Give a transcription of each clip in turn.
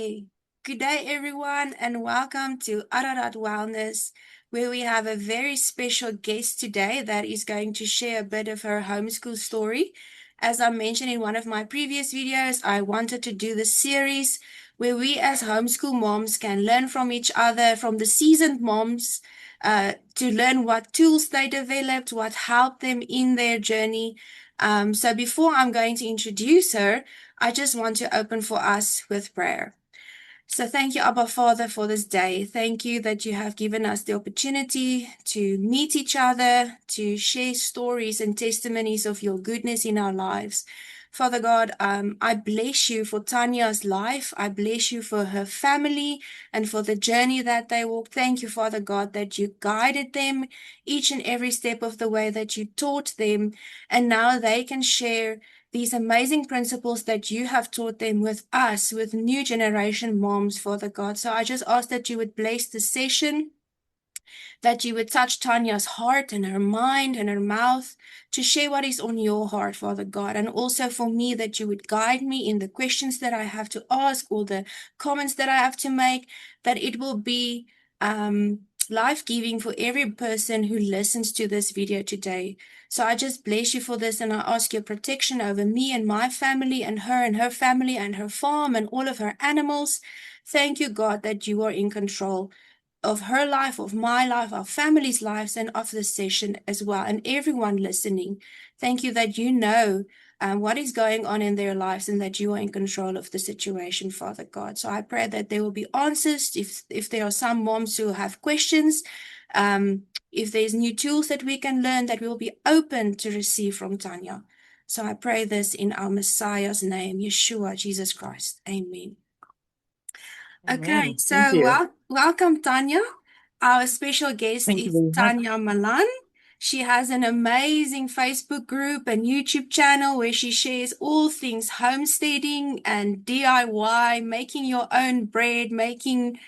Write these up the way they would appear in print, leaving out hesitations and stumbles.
Good day, everyone, and welcome to Ararat Wellness, where we have a very special guest today that is going to share a bit of her homeschool story. As I mentioned in one of my previous videos, I wanted to do this series where we as homeschool moms can learn from each other, from the seasoned moms, to learn what tools they developed, what helped them in their journey. So before I'm going to introduce her, I just want to open for us with prayer. So thank you, Abba Father, for this day. Thank you that you have given us the opportunity to meet each other, to share stories and testimonies of your goodness in our lives. Father God, I bless you for Tanya's life. I bless you for her family and for the journey that they walked. Thank you, Father God, that you guided them each and every step of the way, that you taught them, and now they can share these amazing principles that you have taught them with us, with new generation moms, Father God. So I just ask that you would bless the session, that you would touch Tanya's heart and her mind and her mouth to share what is on your heart, Father God. And also for me, that you would guide me in the questions that I have to ask or the comments that I have to make, that it will be life-giving for every person who listens to this video today. So I just bless you for this, and I ask your protection over me and my family and her family and her farm and all of her animals. Thank you, God, that you are in control of her life, of my life, our family's lives, and of this session as well, and everyone listening. Thank you that you know what is going on in their lives and that you are in control of the situation, Father God. So I pray that there will be answers if there are some moms who have questions, if there's new tools that we can learn, that we will be open to receive from Tanya. So I pray this in our Messiah's name, Yeshua, Jesus Christ. Amen. Okay, Amen. Thank so you. welcome, Tanya. Our special guest Thank you is very much. Tanya Malan. She has an amazing Facebook group and YouTube channel where she shares all things homesteading and DIY, making your own bread, making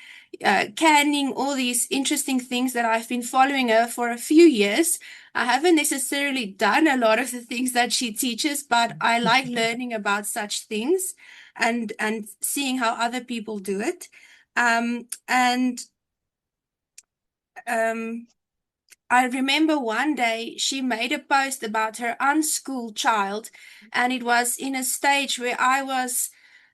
canning, all these interesting things that I've been following her for a few years. I haven't necessarily done a lot of the things that she teaches, but I like learning about such things and seeing how other people do it. And I remember one day she made a post about her unschooled child, and it was in a stage where I was,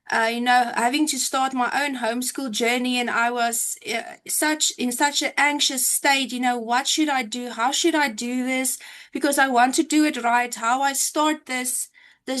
having to start my own homeschool journey, and I was in such an anxious state. What should I do? How should I do this? Because I want to do it right. How I start this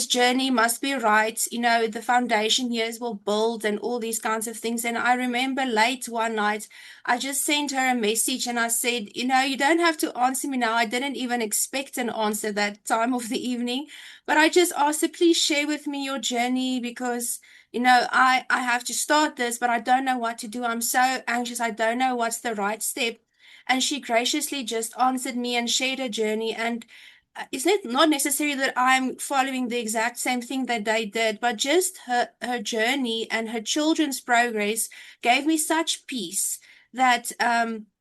journey must be right. The foundation years will build and all these kinds of things. And I remember late one night, I just sent her a message and I said, you don't have to answer me now. I didn't even expect an answer that time of the evening, but I just asked her, please share with me your journey because, I have to start this, but I don't know what to do. I'm so anxious. I don't know what's the right step. And she graciously just answered me and shared her journey. And it's not necessary that I'm following the exact same thing that they did, but just her journey and her children's progress gave me such peace that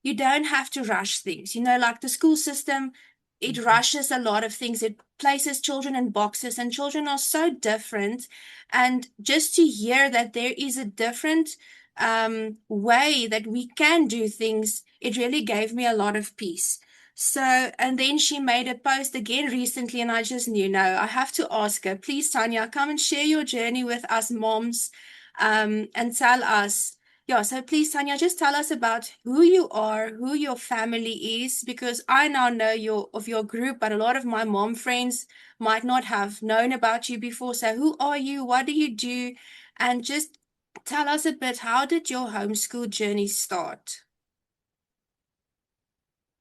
you don't have to rush things. Like the school system, it rushes a lot of things. It places children in boxes, and children are so different. And just to hear that there is a different way that we can do things, it really gave me a lot of peace. So, and then she made a post again recently, and I just knew, no, I have to ask her, please, Tanya, come and share your journey with us moms, and tell us. Yeah, so please, Tanya, just tell us about who you are, who your family is, because I now know your group, but a lot of my mom friends might not have known about you before. So who are you? What do you do? And just tell us a bit, how did your homeschool journey start?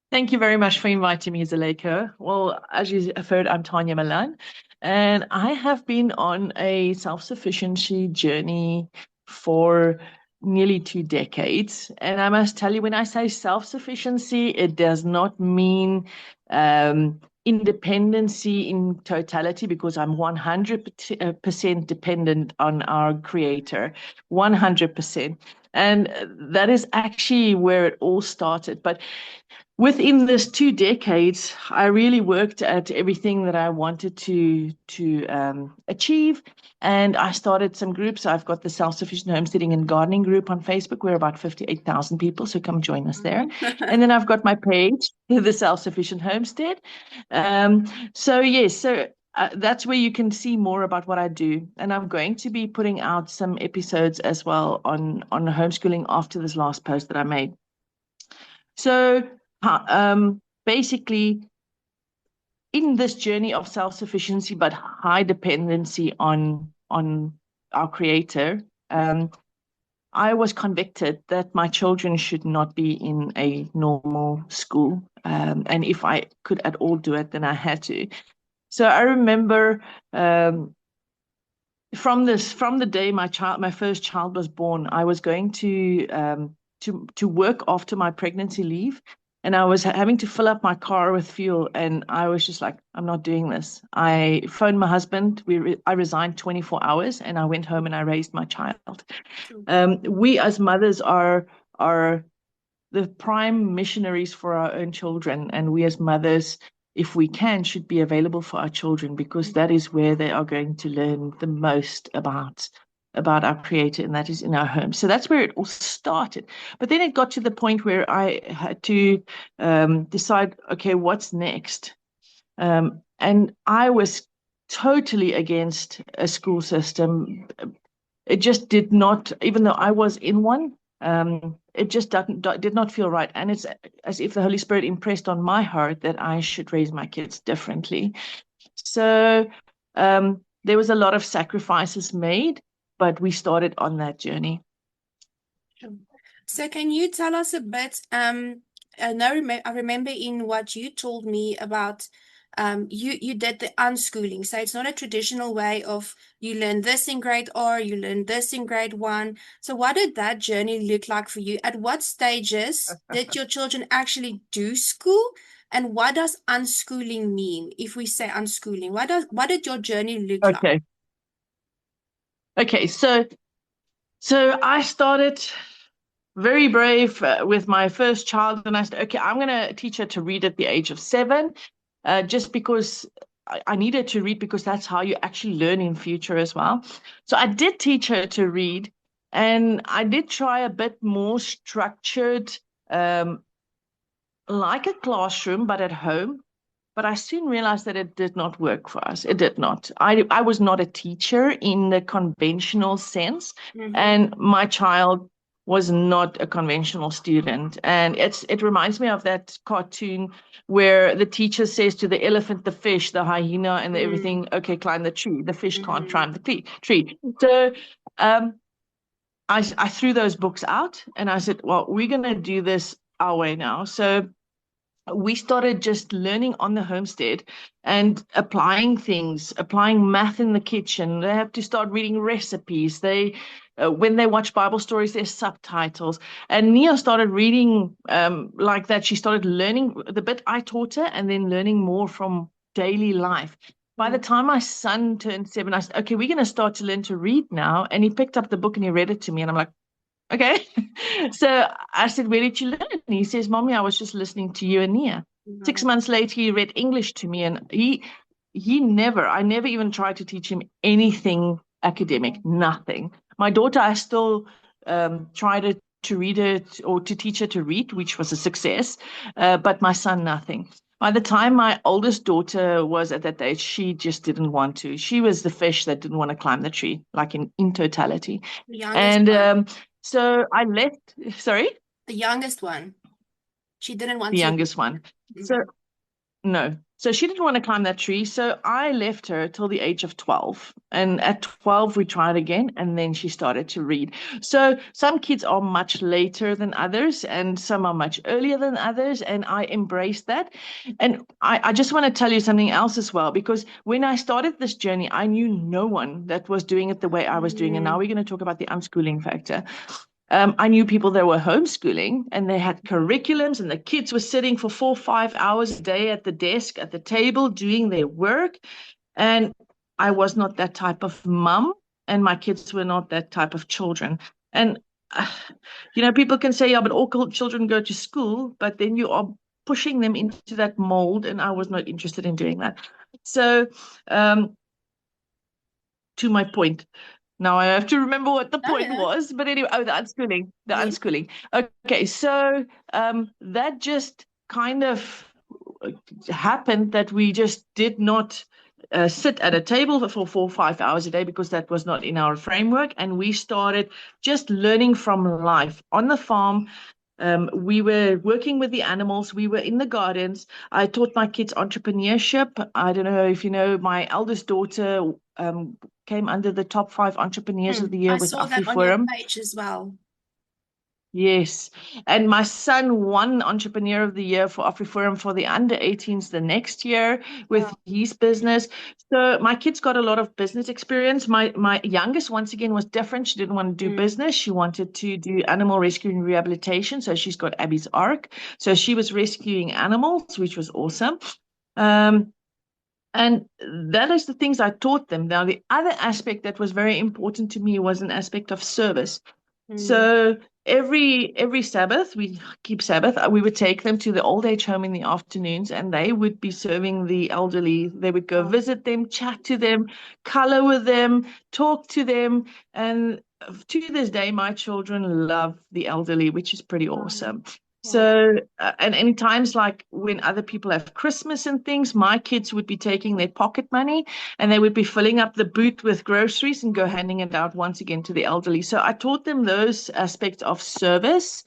Thank you very much for inviting me, Zuleika. Well, as you have heard, I'm Tanya Malan, and I have been on a self-sufficiency journey for nearly 2 decades. And I must tell you, when I say self-sufficiency, it does not mean independency in totality, because I'm 100% dependent on our creator, 100%. And that is actually where it all started. But within this 2 decades, I really worked at everything that I wanted to achieve. And I started some groups. I've got the Self-Sufficient Homesteading and Gardening group on Facebook. We're about 58,000 people, so come join us there. And then I've got my page, the Self-Sufficient Homestead. So yes, that's where you can see more about what I do. And I'm going to be putting out some episodes as well on homeschooling after this last post that I made. So basically, in this journey of self-sufficiency but high dependency on our creator, I was convicted that my children should not be in a normal school. And if I could at all do it, then I had to. So I remember from the day my first child was born, I was going to work after my pregnancy leave, and I was having to fill up my car with fuel, and I was just like, I'm not doing this. I phoned my husband. I resigned 24 hours, and I went home and I raised my child. We as mothers are the prime missionaries for our own children, and we as mothers, if we can, should be available for our children, because that is where they are going to learn the most about our creator, and that is in our home. So that's where it all started. But then it got to the point where I had to decide, okay, what's next? And I was totally against a school system. It just did not, even though I was in one, it just did not feel right. And it's as if the Holy Spirit impressed on my heart that I should raise my kids differently. So there was a lot of sacrifices made, but we started on that journey. So can you tell us a bit? I remember in what you told me about you did the unschooling. So it's not a traditional way of you learn this in grade R, you learn this in grade one. So what did that journey look like for you? At what stages did your children actually do school? And what does unschooling mean? If we say unschooling, what did your journey look like? Okay. Okay, so I started very brave with my first child, and I said, okay, I'm going to teach her to read at the age of 7, just because I needed to read, because that's how you actually learn in future as well. So I did teach her to read, and I did try a bit more structured, like a classroom, but at home. But I soon realized that it did not work for us. It did not. I was not a teacher in the conventional sense, and my child was not a conventional student. And it reminds me of that cartoon where the teacher says to the elephant, the fish, the hyena, and everything, okay, climb the tree. The fish can't climb the tree. So I threw those books out, and I said, well, we're going to do this our way now. So we started just learning on the homestead and applying things, applying math in the kitchen. They have to start reading recipes. When they watch Bible stories, there's subtitles. And Nia started reading like that. She started learning the bit I taught her, and then learning more from daily life. By the time my son turned 7, I said, okay, we're going to start to learn to read now. And he picked up the book and he read it to me. And I'm like, okay. So I said, where did you learn? And he says, Mommy, I was just listening to you and Nia. 6 months later, he read English to me, and I never even tried to teach him anything academic, nothing. My daughter, I still tried to read it, or to teach her to read, which was a success, but my son, nothing. By the time my oldest daughter was at that age, she just didn't want to. She was the fish that didn't want to climb the tree, like in totality. The youngest And one. so I left. Sorry? The youngest one. She didn't want The to. youngest one. So no. So she didn't want to climb that tree. So I left her till the age of 12. And at 12, we tried again. And then she started to read. So some kids are much later than others, and some are much earlier than others. And I embraced that. And I just want to tell you something else as well, because when I started this journey, I knew no one that was doing it the way I was doing. And now we're going to talk about the unschooling factor. I knew people that were homeschooling, and they had curriculums, and the kids were sitting for 4 or 5 hours a day at the desk, at the table, doing their work. And I was not that type of mom, and my kids were not that type of children. And people can say, yeah, but all children go to school, but then you are pushing them into that mold, and I was not interested in doing that. So, um, to my point, now I have to remember what the No, point no. was. But anyway, oh, the unschooling, the Yeah. unschooling. Okay, so that just kind of happened that we just did not sit at a table for 4 or 5 hours a day because that was not in our framework. And we started just learning from life on the farm. We were working with the animals. We were in the gardens. I taught my kids entrepreneurship. I don't know if you know, my eldest daughter came under the top 5 entrepreneurs of the year I with saw that on your AfriForum. page as well. Yes. And my son won Entrepreneur of the Year for AfriForum for the under 18s the next year with Wow. his business. So my kids got a lot of business experience. My youngest, once again, was different. She didn't want to do Mm. business. She wanted to do animal rescue and rehabilitation. So she's got Abby's Ark. So she was rescuing animals, which was awesome. Um, and that is the things I taught them. Now, the other aspect that was very important to me was an aspect of service. Mm. So every Sabbath, we keep Sabbath, we would take them to the old age home in the afternoons, and they would be serving the elderly. They would go Wow. visit them, chat to them, color with them, talk to them. And to this day, my children love the elderly, which is pretty Wow. awesome. Wow. So, and in times like when other people have Christmas and things, my kids would be taking their pocket money and they would be filling up the boot with groceries and go handing it out once again to the elderly. So I taught them those aspects of service,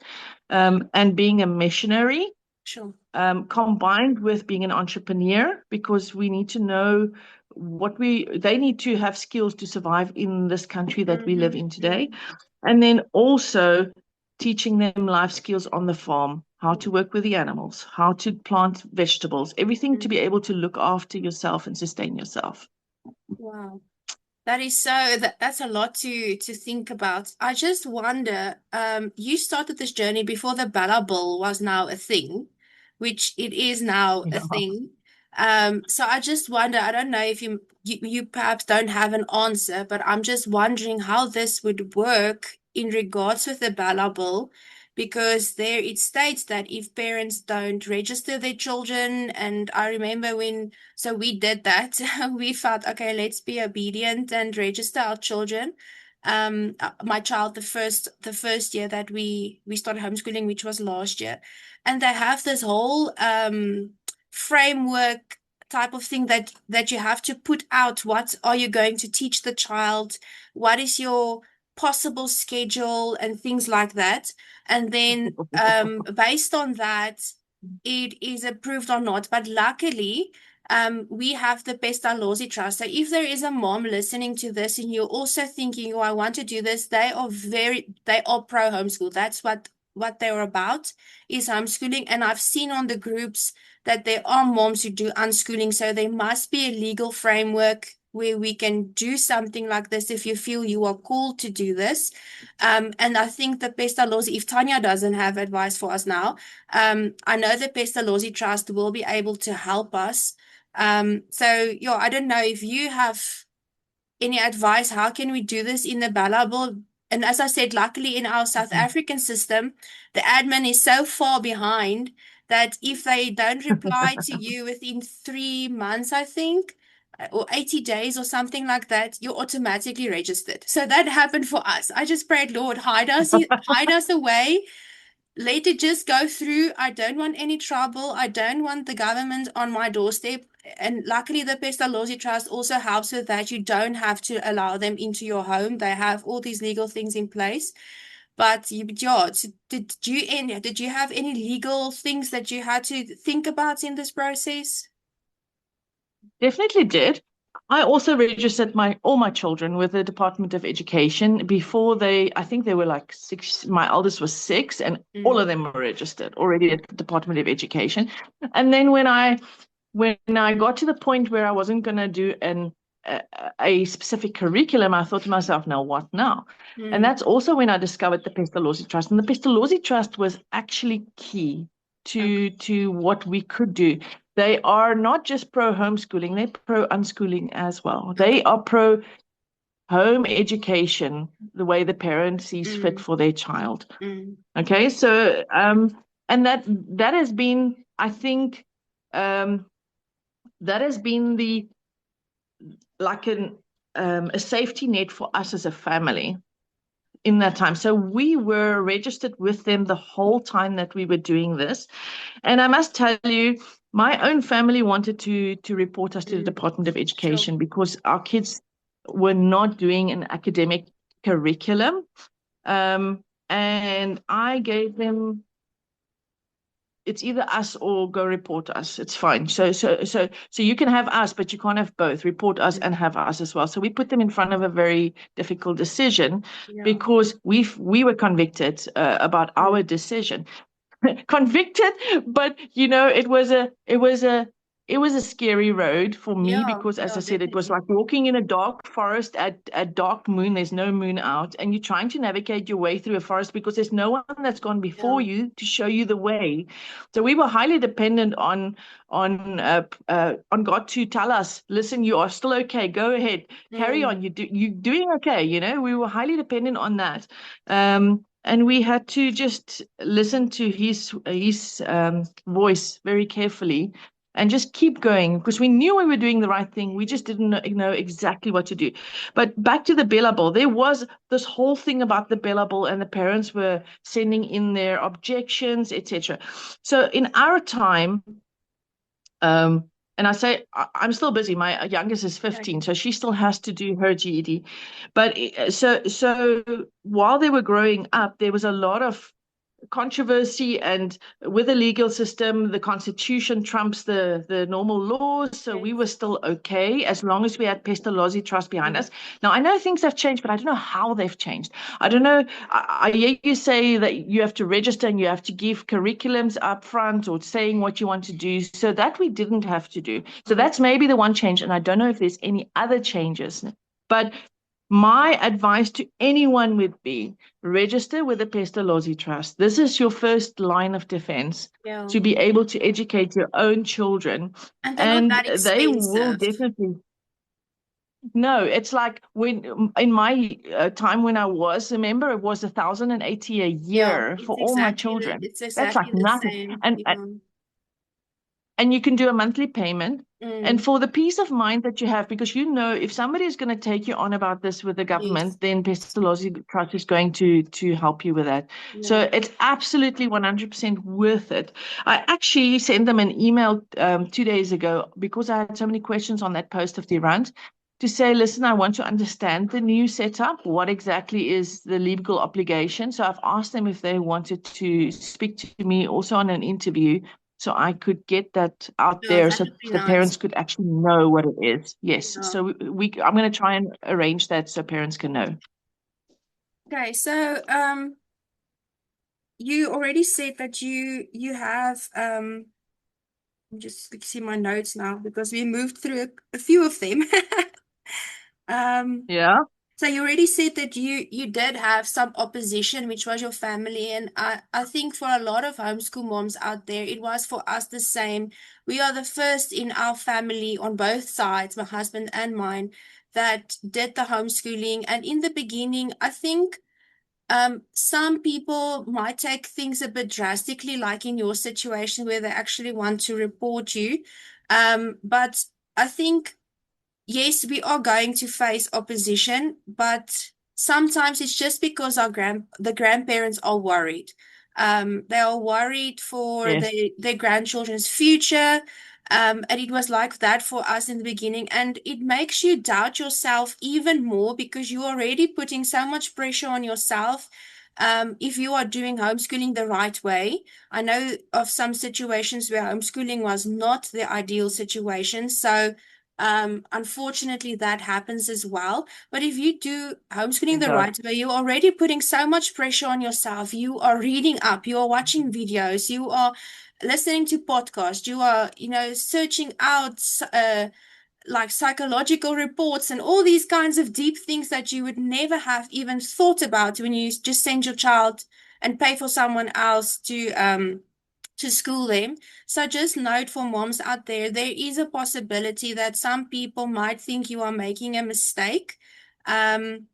and being a missionary, Sure. combined with being an entrepreneur, because we need to know they need to have skills to survive in this country that we live in today. Mm-hmm. And then also teaching them life skills on the farm, how to work with the animals, how to plant vegetables, everything to be able to look after yourself and sustain yourself. Wow. That is that's a lot to think about. I just wonder, you started this journey before the Bella Bill was now a thing, which it is now a Yeah. thing. So I just wonder, I don't know if you perhaps don't have an answer, but I'm just wondering how this would work in regards with the Bella Bill, because there it states that if parents don't register their children, and I remember when so we did that. We felt, okay, let's be obedient and register our children. My child, the first year that we started homeschooling, which was last year, and they have this whole framework type of thing that you have to put out. What are you going to teach the child? What is your possible schedule and things like that? And then based on that, it is approved or not. But luckily, we have the Pestalozzi Trust. So if there is a mom listening to this and you're also thinking, oh, I want to do this, they are pro homeschool. That's what they're about is homeschooling. And I've seen on the groups that there are moms who do unschooling. So there must be a legal framework where we can do something like this if you feel you are called to do this. And I think the Pestalozzi, if Tanya doesn't have advice for us now, I know the Pestalozzi Trust will be able to help us. So yeah, I don't know if you have any advice. How can we do this in the Ballable? And as I said, luckily in our South African system, the admin is so far behind that if they don't reply to you within 3 months, I think, or 80 days or something like that, you're automatically registered. So that happened for us. I just prayed, Lord, hide us away, let it just go through. I don't want any trouble. I don't want the government on my doorstep. And luckily, the Pestalozzi Trust also helps with that. You don't have to allow them into your home. They have all these legal things in place. But yeah, did you have any legal things that you had to think about in this process? Definitely did. I also registered my all my children with the Department of Education before I think they were like 6. My eldest was 6, and all Mm, of them were registered already at the Department of Education. And then when I got to the point where I wasn't going to do a, a specific curriculum, I thought to myself, now what now? And mm, that's also when I discovered the Pestalozzi Trust. And the Pestalozzi Trust was actually key okay. to what we could do. They are not just pro homeschooling, they're pro unschooling as well. Okay. They are pro home education the way the parent sees fit Mm, for their child. mm, Okay, so and that has been, I think, um, that has been the like a safety net for us as a family in that time. So we were registered with them the whole time that we were doing this. And I must tell you, my own family wanted to report us to the mm. Department of Sure. Education because our kids were not doing an academic curriculum. And I gave them, it's either us or go report us. It's fine. So you can have us, but you can't have both. Report us Mm, and have us as well. So we put them in front of a very difficult decision yeah. because we were convicted about Mm, our decision. Convicted, but it was a scary road for me yeah. because, as Yeah. I said, it was Definitely. like walking in a dark forest at dark moon. There's no moon out, and you're trying to navigate your way through a forest because there's no one that's gone before Yeah. you to show you the way. So we were highly dependent on God to tell us, listen, you are still okay. Go ahead, carry Mm, on. You doing okay. We were highly dependent on that. And we had to just listen to his voice very carefully and just keep going because we knew we were doing the right thing. We just didn't know exactly what to do. But back to the billable, there was this whole thing about the billable, and the parents were sending in their objections, etc. So in our time, and I say I'm still busy. My youngest is okay. 15, so she still has to do her GED. But so while they were growing up, there was a lot of controversy, and with the legal system, the constitution trumps the normal laws, so we were Yes. still okay as long as we had pestalozzi trust behind Mm, us. Now I know things have changed, but I don't know how they've changed. I don't know. I hear you say that you have to register and you have to give curriculums up front or saying what you want to do, so that we didn't have to do. So mm, that's maybe the one change, and I don't know if there's any other changes. But my advice to anyone would be register with the Pestalozzi Trust. This is your first line of defense yeah. to be able to educate your own children. And they're not And that they will expensive. definitely no, it's like when in my time when I was a member, it was 1,080 a Yeah. year It's for all my exactly children. it's That's exactly like the nothing. same. And Yeah. and you can do a monthly payment. And Mm, for the peace of mind that you have, because if somebody is going to take you on about this with the yes. government, then Pestalozzi Trust is going to help you with that. Yeah. So it's absolutely 100% worth it. I actually sent them an email 2 days ago because I had so many questions on that post of the rant to say, listen, I want to understand the new setup. What exactly is the legal obligation? So I've asked them if they wanted to speak to me also on an interview so I could get that out Yeah, there that so would be the nice. parents could actually know what it is. Yes. Yeah. So I'm going to try and arrange that so parents can know. Okay, so you already said that you have I'm just see my notes now because we moved through a few of them. Um, Yeah. so you already said that you did have some opposition, which was your family, and I think for a lot of homeschool moms out there, it was for us the same. We are the first in our family on both sides, my husband and mine, that did the homeschooling. And in the beginning, I think some people might take things a bit drastically, like in your situation where they actually want to report you. But I think yes, we are going to face opposition, but sometimes it's just because the grandparents are worried. They are worried for Yes. their grandchildren's future. And it was like that for us in the beginning. And it makes you doubt yourself even more because you're already putting so much pressure on yourself. If you are doing homeschooling the right way, I know of some situations where homeschooling was not the ideal situation. So, unfortunately, that happens as well. But if you do homeschooling It the does. right way, you're already putting so much pressure on yourself. You are reading up, you are watching videos, you are listening to podcasts, you are, searching out like psychological reports and all these kinds of deep things that you would never have even thought about when you just send your child and pay for someone else to school them. So just note for moms out there, there is a possibility that some people might think you are making a mistake. And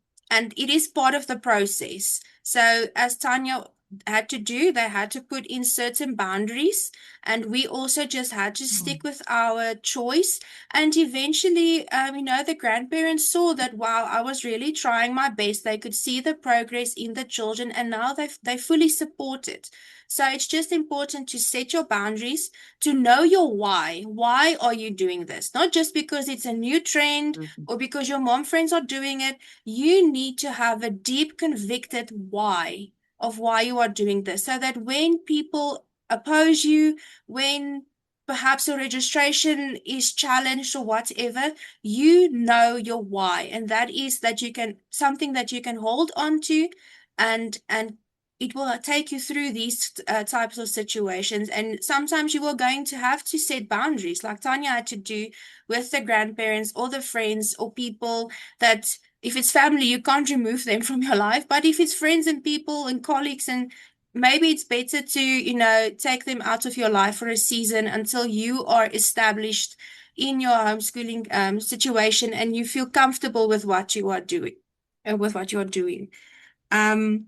it is part of the process. So, as Tanya had to do, they had to put in certain boundaries, and we also just had to stick with our choice. And eventually, the grandparents saw that while I was really trying my best, they could see the progress in the children, and now they fully support it. So it's just important to set your boundaries, to know your why. Why are you doing this? Not just because it's a new trend or because your mom friends are doing it. You need to have a deep, convicted why of why you are doing this, so that when people oppose you, when perhaps your registration is challenged or whatever, you know your why. And that is that you can, something that you can hold on to, and it will take you through these types of situations. And sometimes you are going to have to set boundaries, like Tanya had to do with the grandparents or the friends or people that, if it's family, you can't remove them from your life. But if it's friends and people and colleagues, and maybe it's better to, take them out of your life for a season until you are established in your homeschooling situation and you feel comfortable with what you are doing, with what you're doing. Um,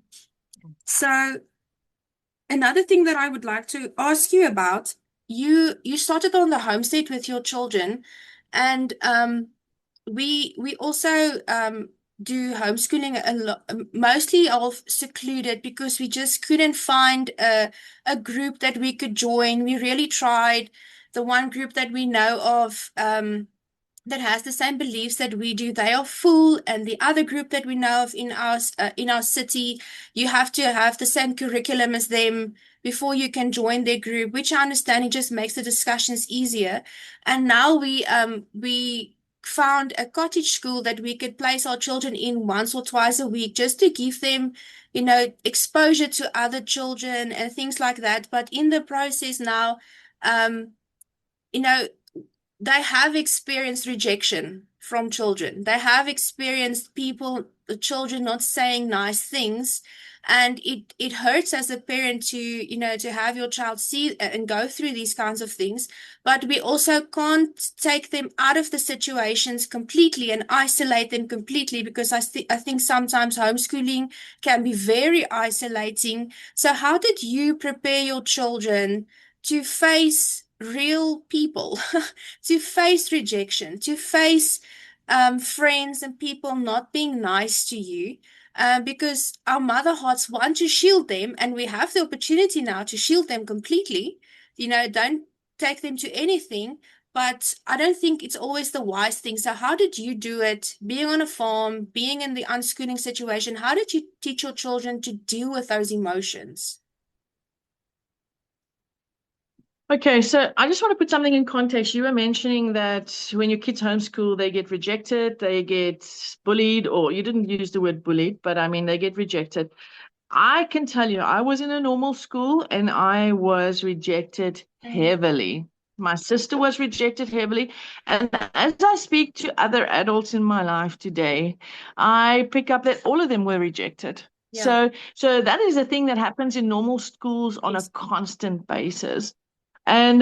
so another thing that I would like to ask you about, you started on the homestead with your children, and we also do homeschooling a lot, mostly of secluded, because we just couldn't find a group that we could join. We really tried. The one group that we know of, that has the same beliefs that we do, they are full. And the other group that we know of in our city, you have to have the same curriculum as them before you can join their group, which I understand it just makes the discussions easier. And now we found a cottage school that we could place our children in once or twice a week, just to give them, exposure to other children and things like that. But in the process now, um, you know, they have experienced rejection from children. They have experienced people, the children not saying nice things. And it hurts as a parent to, to have your child see and go through these kinds of things. But we also can't take them out of the situations completely and isolate them completely, because I think sometimes homeschooling can be very isolating. So how did you prepare your children to face real people, to face rejection, to face friends and people not being nice to you? Because our mother hearts want to shield them, and we have the opportunity now to shield them completely. Don't take them to anything. But I don't think it's always the wise thing. So, how did you do it? Being on a farm, being in the unschooling situation, how did you teach your children to deal with those emotions? Okay, so I just want to put something in context. You were mentioning that when your kids homeschool, they get rejected, they get bullied, or you didn't use the word bullied, but I mean, they get rejected. I can tell you, I was in a normal school and I was rejected Mm. heavily. My sister was rejected heavily. And as I speak to other adults in my life today, I pick up that all of them were rejected. Yeah. So that is a thing that happens in normal schools on a Yes. constant basis. And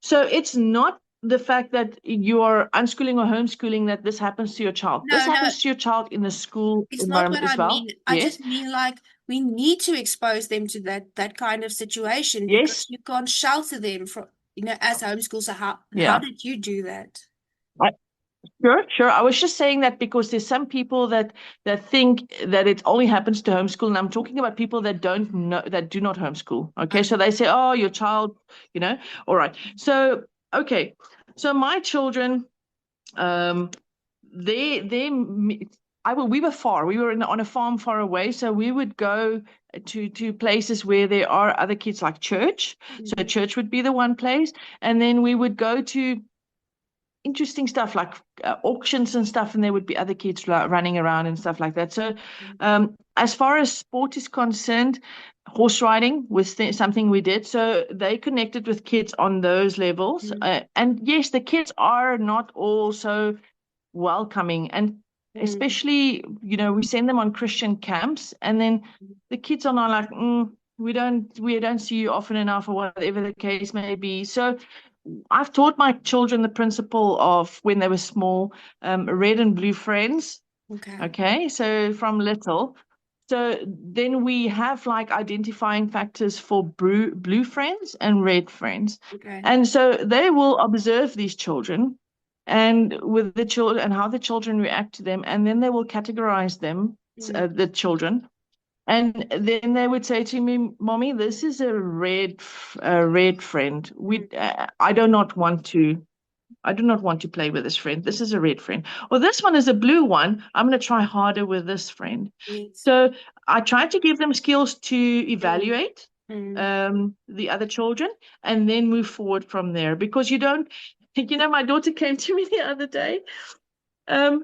so it's not the fact that you are unschooling or homeschooling that this happens to your child. This No, no, happens to your child in the school it's not what environment I as well. mean. I Yes. just mean, like, we need to expose them to that kind of situation, because Yes. you can't shelter them from, as homeschool. So how Yeah. did you do that? I, sure, sure. I was just saying that because there's some people that think that it only happens to homeschool, and I'm talking about people that don't know that do not homeschool. Okay, so Okay. they say, "Oh, your child," you know. All right. So, okay. So my children, um, they we were far. We were on a farm far away, so we would go to places where there are other kids, like church. So Mhm. church would be the one place, and then we would go to interesting stuff like auctions and stuff, and there would be other kids running around and stuff like that. So, as far as sport is concerned, horse riding was something we did. So they connected with kids on those levels. Mhm. And yes, the kids are not all so welcoming, and Mhm. especially, we send them on Christian camps, and then the kids are not like, we don't see you often enough, or whatever the case may be. So I've taught my children the principle of, when they were small, red and blue friends. Okay. Okay, so from little. So then we have like identifying factors for blue friends and red friends. Okay. And so they will observe these children and with the children and how the children react to them. And then they will categorize them, Mm, the children. And then they would say to me, Mommy, this is a red friend. mm, I do not want to play with this friend. This is a red friend. Or this one is a blue one. I'm going to try harder with this friend. yes. So I try to give them skills to Mm, evaluate mm, the other children and then move forward from there. Because you don't, my daughter came to me the other day. Um,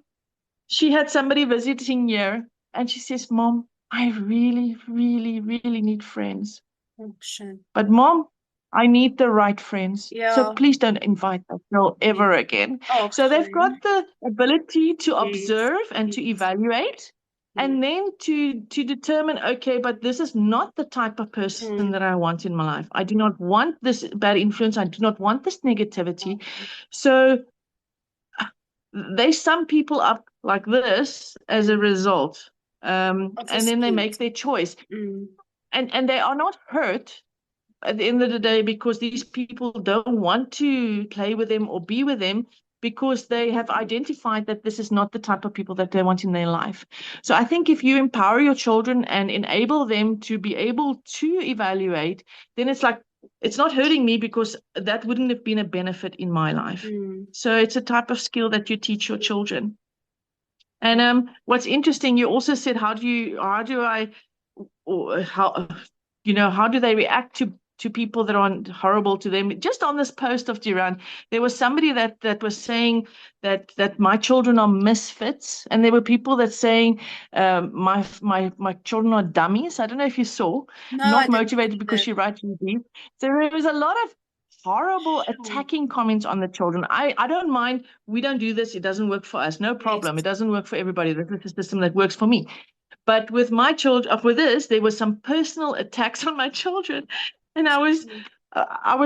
she had somebody visiting here and she says, Mom, I really, really, really need friends. option. But mom, I need the right friends. So Yeah. please don't invite that girl Yes. ever again. So they've got Option. the ability to Yes. observe and to Yes. evaluate Yes. and then to determine, okay, but this is not the type of person Mm, that I want in my life. I do not want this bad influence. I do not want this negativity. mm, So they sum people up like this as a mm. result. Of the And then they make skills. their choice. Mm, And they are not hurt at the end of the day because these people don't want to play with them or be with them because they have identified that this is not the type of people that they want in their life. So I think if you empower your children and enable them to be able to evaluate, then it's like it's not hurting me because that wouldn't have been a benefit in my life. mm. So it's a type of skill that you teach your children. And what's interesting, you also said, how do I, or how do they react to people that aren't horrible to them? Just on this post of Duran, there was somebody that was saying that my children are misfits, and there were people that saying my children are dummies. I don't know if you saw, No, I not didn't motivated see because that. she writes deep. So there was a lot of horrible Sure. attacking comments on the children. I don't mind. We don't do this. It doesn't work for us. No problem. It Yes. doesn't work for everybody. This is the system that works for me. But with my children, with this, there was some personal attacks on my children, and I was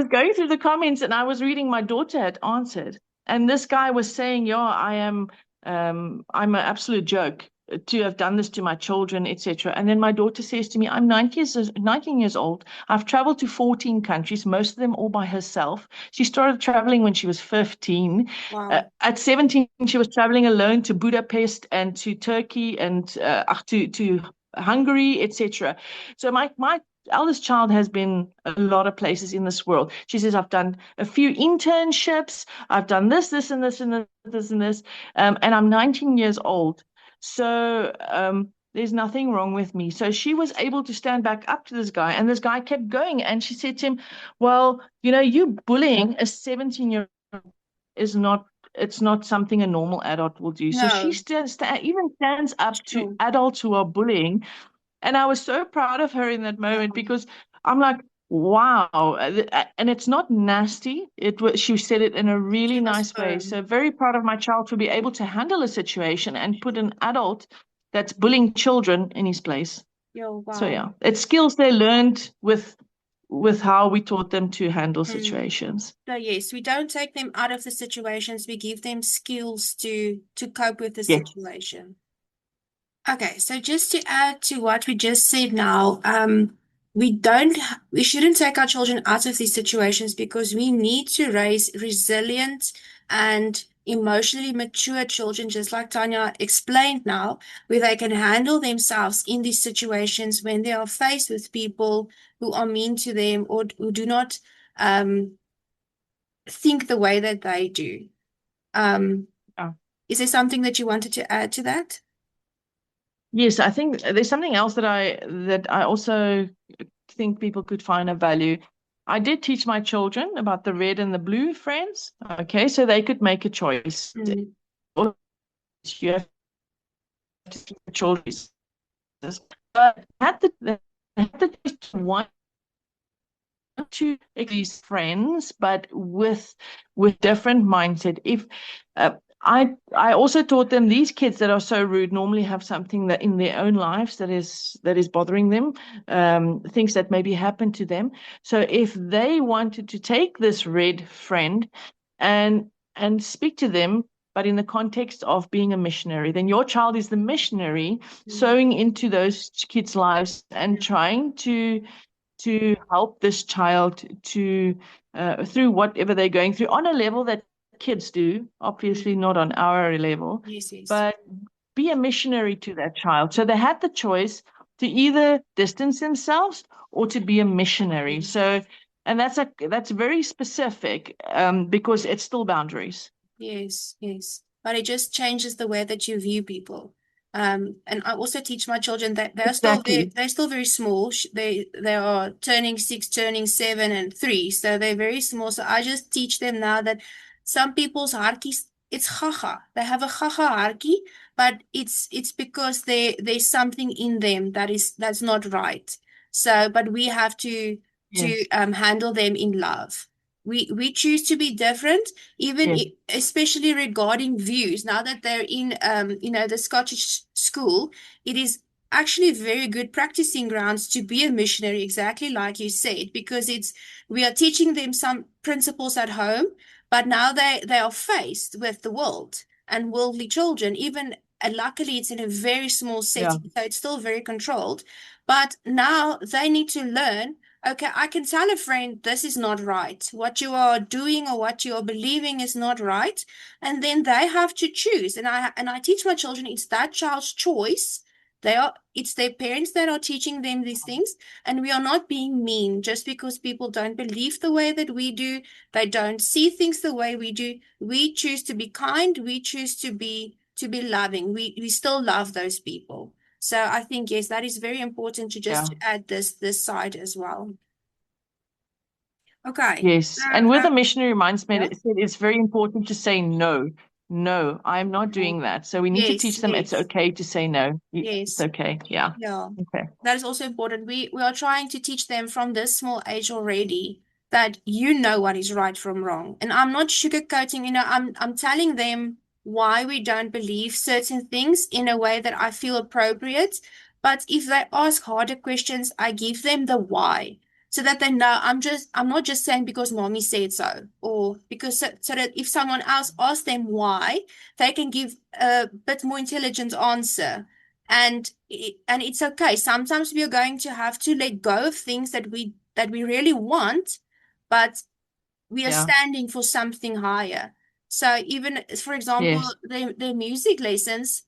going through the comments, and I was reading. My daughter had answered, and this guy was saying, "Yeah, I'm an absolute joke to have done this to my children, etc." And then my daughter says to me, "I'm 19 years old. I've traveled to 14 countries, most of them all by herself. She started traveling when she was 15. Wow. At 17, she was traveling alone to Budapest and to Turkey and to Hungary, etc. So my eldest child has been a lot of places in this world. She says, I've done a few internships, I've done this, and this, and this, and this, and I'm 19 years old. So there's nothing wrong with me. So she was able to stand back up to this guy, and this guy kept going. And she said to him, well, you bullying a 17-year is not it's not something a normal adult will do. So she No. even stands up to Sure. adults who are bullying. And I was so proud of her in that Yeah. moment because I'm like, wow. And it's not nasty. She said it in a She really was nice way. firm. So very proud of my child to be able to handle a situation and put an adult that's bullying children in his place. Yo, So wow. yeah, it's skills they learned with how we taught them to handle Mm. situations. So yes, we don't take them out of the situations. We give them skills to cope with the Yes. situation. Okay, so just to add to what we just said now, we shouldn't take our children out of these situations because we need to raise resilient and emotionally mature children, just like Tanya explained now, where they can handle themselves in these situations when they are faced with people who are mean to them or who do not um, think the way that they do. Um, Yeah. is there something that you wanted to add to that? Yes, I think there's something else that I also think people could find a value. I did teach my children about the red and the blue friends. Okay, so they could make a choice. Mm. You have to teach the children. But they had the choice to want to these friends, but with different mindset. If uh, I also taught them these kids that are so rude normally have something that in their own lives that is bothering them, things that maybe happened to them. So if they wanted to take this red friend and speak to them but in the context of being a missionary. Then your child is the missionary Mm. sowing into those kids' lives and trying to help this child to through whatever they're going through on a level that kids do, obviously Mm. not on our level, Yes, yes. but be a missionary to that child. So they had the choice to either distance themselves or to be a missionary. Mm. So, and that's very specific because it's still boundaries. Yes, yes. But it just changes the way that you view people. And I also teach my children that Exactly. they're still very small. They are turning 6, turning 7 and 3. So they're very small. So I just teach them now that some people's hartjies, it's gaga. They have a gaga hartjie, but it's because there's something in them that's not right. So, but we have to Yes. handle them in love. We choose to be different, even Yes. especially regarding views. Now that they're in the Scottish school, it is actually very good practicing grounds to be a missionary, exactly like you said, because it's we are teaching them some principles at home, but now they are faced with the world and worldly children, even, and luckily it's in a very small Yeah. setting, so it's still very controlled. But now they need to learn, okay, I can tell a friend this is not right. What you are doing or what you are believing is not right. And then they have to choose. And I teach my children it's that child's choice. It's their parents that are teaching them these things. And we are not being mean just because people don't believe the way that we do. They don't see things the way we do. We choose to be kind. We choose to be loving. We still love those people. So I think yes, that is very important to just Yeah. to add this side as well. Okay. So Yes. And with a missionary mindset, yeah. it's very important to say no. No, I'm not doing that. So we need to Yes, teach them it's yes, okay to say no. It's yes. okay. Yeah. Yeah, Okay. that is also important. We are trying to teach them from this small age already that you know what is right from wrong. And I'm not sugarcoating, I'm telling them why we don't believe certain things in a way that I feel appropriate. But if they ask harder questions, I give them the why. So that they know I'm not just saying because mommy said so, or because so that if someone else asks them why, they can give a bit more intelligent answer. And it's okay. Sometimes we are going to have to let go of things that we really want, but we are Yeah. standing for something higher. So even, for example, Yes. the music lessons,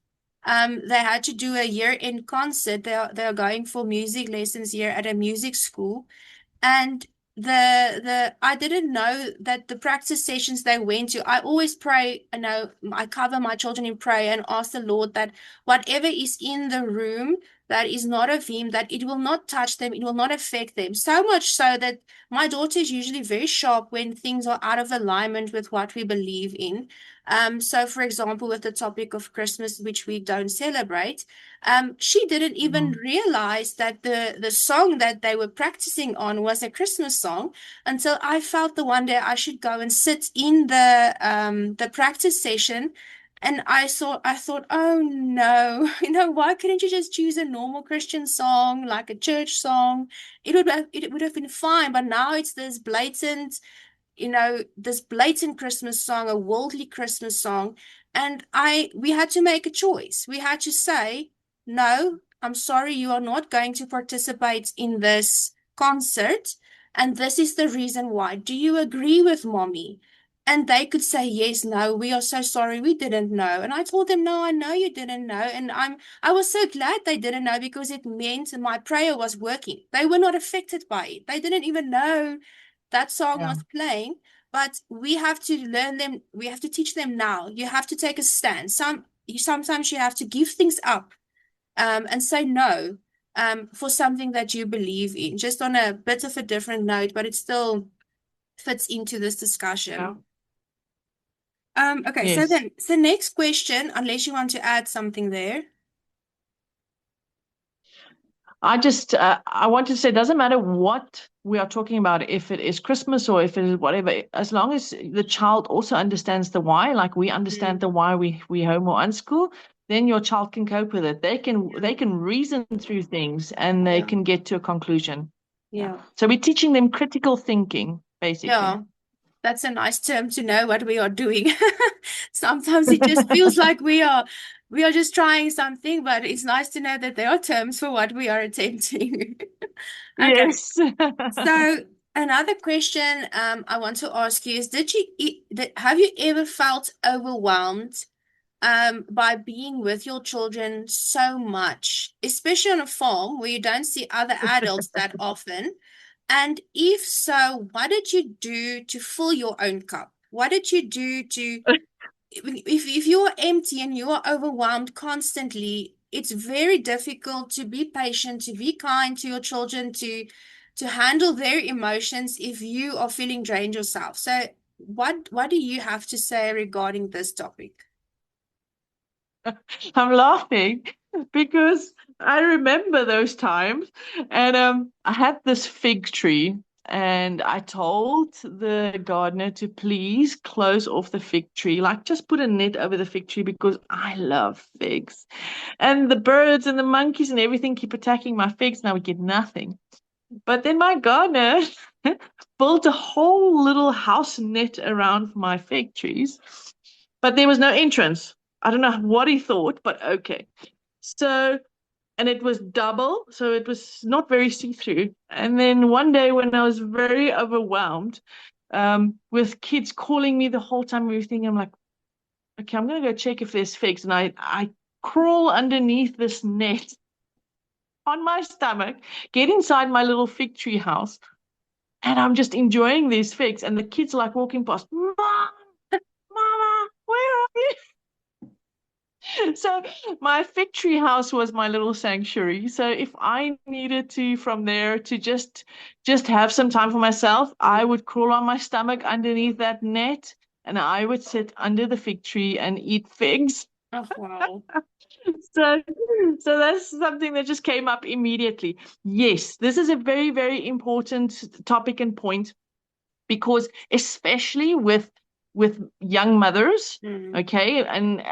they had to do a year-end concert. They are going for music lessons here at a music school, and the I didn't know that the practice sessions they went to, I always pray, I cover my children in prayer and ask the Lord that whatever is in the room that is not of him, that it will not touch them, it will not affect them. So much so that my daughter is usually very sharp when things are out of alignment with what we believe in. So for example, with the topic of Christmas, which we don't celebrate, she didn't even Mhm. realize that the song that they were practicing on was a Christmas song until I felt the one day I should go and sit in the practice session. And I thought, oh no, why couldn't you just choose a normal Christian song, like a church song? It would have been fine, but now it's this blatant Christmas song, a worldly Christmas song. And we had to make a choice. We had to say, no, I'm sorry, you are not going to participate in this concert. And this is the reason why. Do you agree with mommy? And they could say, yes, no, we are so sorry, we didn't know. And I told them, no, I know you didn't know. And I was so glad they didn't know because it meant my prayer was working. They were not affected by it. They didn't even know that song Yeah. was playing, but we have to learn them. We have to teach them now. You have to take a stand. Sometimes you have to give things up, and say no, for something that you believe in, just on a bit of a different note, but it still fits into this Yeah. discussion. Okay, so Yes. then, so next question, unless you want to add something there. I want to say it doesn't matter what we are talking about, if it is Christmas or if it is whatever, as long as the child also understands the why, like we understand Mm, the why we home or unschool, then your child can cope with it. They can yeah, they can reason through things and they yeah, can get to a conclusion. Yeah. yeah, So we're teaching them critical thinking, basically. yeah. That's a nice term to know what we are doing. Sometimes it just feels like we are just trying something, but it's nice to know that there are terms for what we are attempting. Okay. Yes. So another question I want to ask you is have you ever felt overwhelmed by being with your children so much, especially on a farm where you don't see other adults that often? And if so, what did you do to fill your own cup? What did you do to, if you are empty and you are overwhelmed constantly, it's very difficult to be patient, to be kind to your children, to handle their emotions if you are feeling drained yourself. So what do you have to say regarding this topic? I'm laughing because I remember those times. And I had this fig tree, and I told the gardener to please close off the fig tree, like just put a net over the fig tree because I love figs. And the birds and the monkeys and everything keep attacking my figs, now we get nothing. But then my gardener built a whole little house net around my fig trees, but there was no entrance. I don't know what he thought, but okay. So, and it was double, so it was not very see-through. And then one day when I was very overwhelmed, with kids calling me the whole time, everything, I'm like, okay, I'm gonna go check if there's figs. And I crawl underneath this net on my stomach, get inside my little fig tree house, and I'm just enjoying these figs. And the kids are like walking past, Mom, Mama, where are you? So my fig tree house was my little sanctuary. So if I needed to from there to just have some time for myself, I would crawl on my stomach underneath that net and I would sit under the fig tree and eat figs. Oh, wow. So so that's something that just came up immediately. Yes, this is a very, very important topic and point because especially with young mothers, Mm, okay, and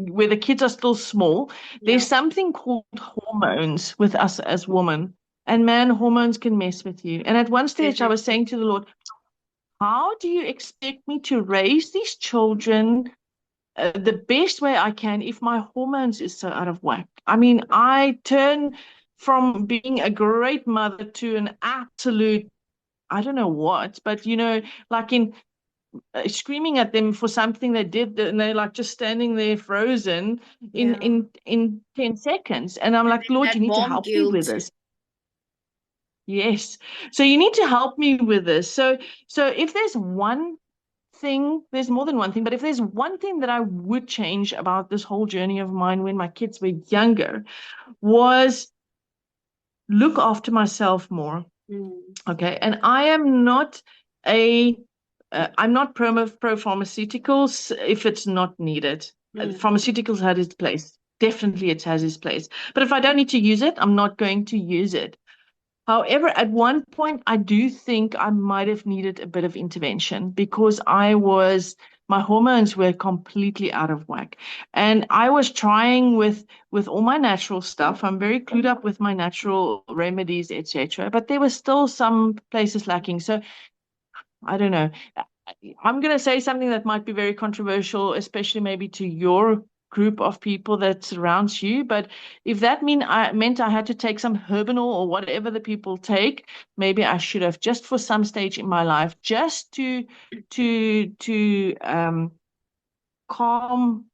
where the kids are still small, yeah, there's something called hormones with us as women. And man, hormones can mess with you. And at one stage, I was definitely. saying to the Lord, how do you expect me to raise these children the best way I can if my hormones is so out of whack? I mean, I turn from being a great mother to an absolute, I don't know what, but like in screaming at them for something they did, and they're like just standing there frozen in Yeah. in 10 seconds. And I'm And like, then Lord, that you need to mom help me with guilt. this. Yes. So you need to help me with this. So if there's one thing, there's more than one thing, but if there's one thing that I would change about this whole journey of mine when my kids were younger, was look after myself more. Mm, Okay. And I am not a I'm not pro pharmaceuticals if it's not needed. mm, Pharmaceuticals had its place. Definitely it has its place. But if I don't need to use it, I'm not going to use it. However, at one point, I do think I might have needed a bit of intervention because my hormones were completely out of whack. And I was trying with all my natural stuff. I'm very clued up with my natural remedies, etc. But there were still some places lacking. So I don't know. I'm going to say something that might be very controversial, especially maybe to your group of people that surrounds you. But if that meant I had to take some Herbinol or whatever the people take, maybe I should have just for some stage in my life, just to calm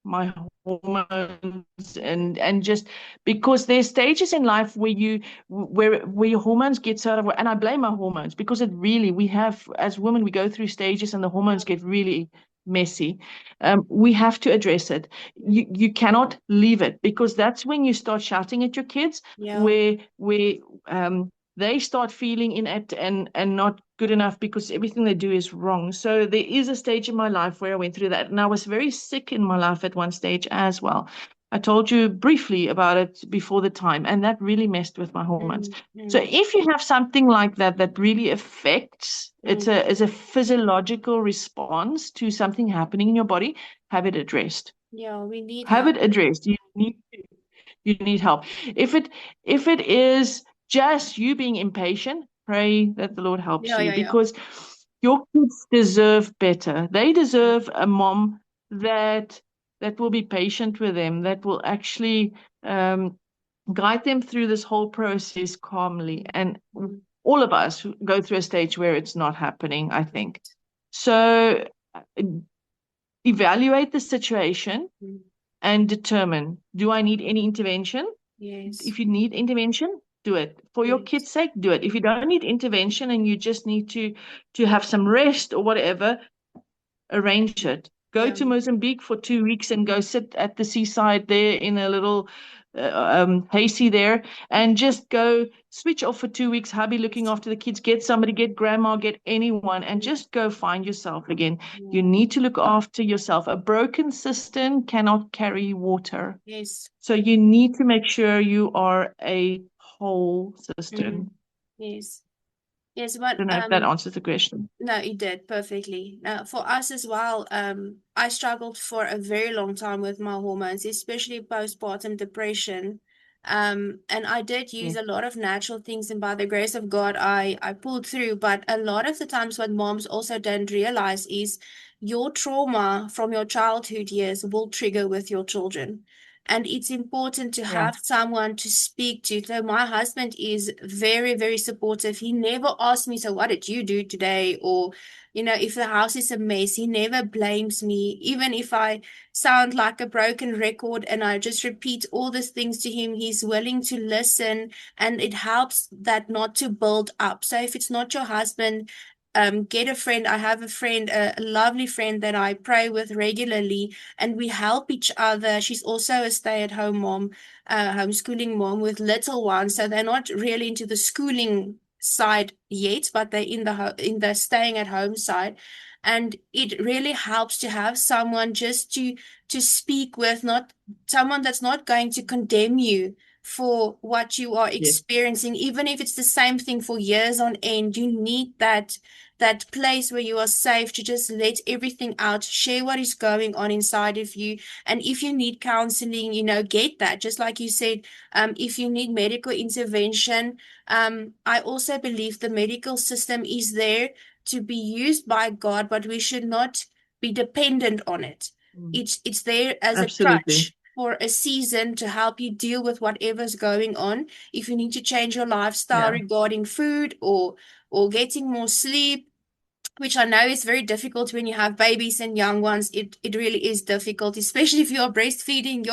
my hormones and just because there's stages in life where your hormones get sort of, and I blame my hormones because it really, we have, as women, we go through stages and the yeah. hormones get really messy. We have to address it. You cannot leave it because that's when you start shouting at your kids, Yeah. where they start feeling inept and not good enough because everything they do is wrong. So there is a stage in my life where I went through that, and I was very sick in my life at one stage as well. I told you briefly about it before the time, and that really messed with my hormones. Mm, So mm, if you have something like that that really affects, mm. it's a physiological response to something happening in your body, have it addressed. Yeah, we need Have help. it addressed. You need help. If it is just you being impatient, pray that the Lord helps Yeah, you yeah, yeah. because Your kids deserve better. They deserve a mom that will be patient with them, that will actually guide them through this whole process calmly. And all of us go through a stage where it's not happening, I think. So evaluate the situation Mm. and determine, do I need any intervention? Yes. If you need intervention, do it. For your Yes. kids' sake, do it. If you don't need intervention and you just need to have some rest or whatever, arrange it. Go Yeah. to Mozambique for 2 weeks and go sit at the seaside there in a little hazy there, and just go switch off for 2 weeks. Hubby looking after the kids, get somebody, get grandma, get anyone, and just go find yourself again. You Yeah. need to look after yourself. A broken cistern cannot carry water. Yes. So you need to make sure you are a whole Mm. cistern. Yes. Yes, I but don't know if that answers the question. no, it did perfectly. For us as well, I struggled for a very long time with my hormones, especially postpartum depression. And I did use Yeah. a lot of natural things, and by the grace of God, I pulled through. But a lot of the times, what moms also don't realize is your trauma from your childhood years will trigger with your children. And it's important to Yeah. have someone to speak to. So my husband is very, very supportive. He never asks me, so what did you do today? Or, if the house is a mess, he never blames me. Even if I sound like a broken record and I just repeat all these things to him, he's willing to listen, and it helps that not to build up. So if it's not your husband, get a friend. I have a friend, a lovely friend that I pray with regularly, and we help each other. She's also a stay-at-home mom, homeschooling mom with little ones, so they're not really into the schooling side yet, but they're in the staying at home side. And it really helps to have someone just to speak with, not someone that's not going to condemn you for what you are Yes. experiencing, even if it's the same thing for years on end. You need that place where you are safe to just let everything out, share what is going on inside of you. And if you need counseling, get that. Just like you said, if you need medical intervention, I also believe the medical system is there to be used by God, but we should not be dependent on it. Mm. It's there as a Absolutely. crutch for a season to help you deal with whatever's going on. If you need to change your lifestyle Yeah. regarding food or getting more sleep, which I know is very difficult when you have babies and young ones. It really is difficult, especially if you're breastfeeding.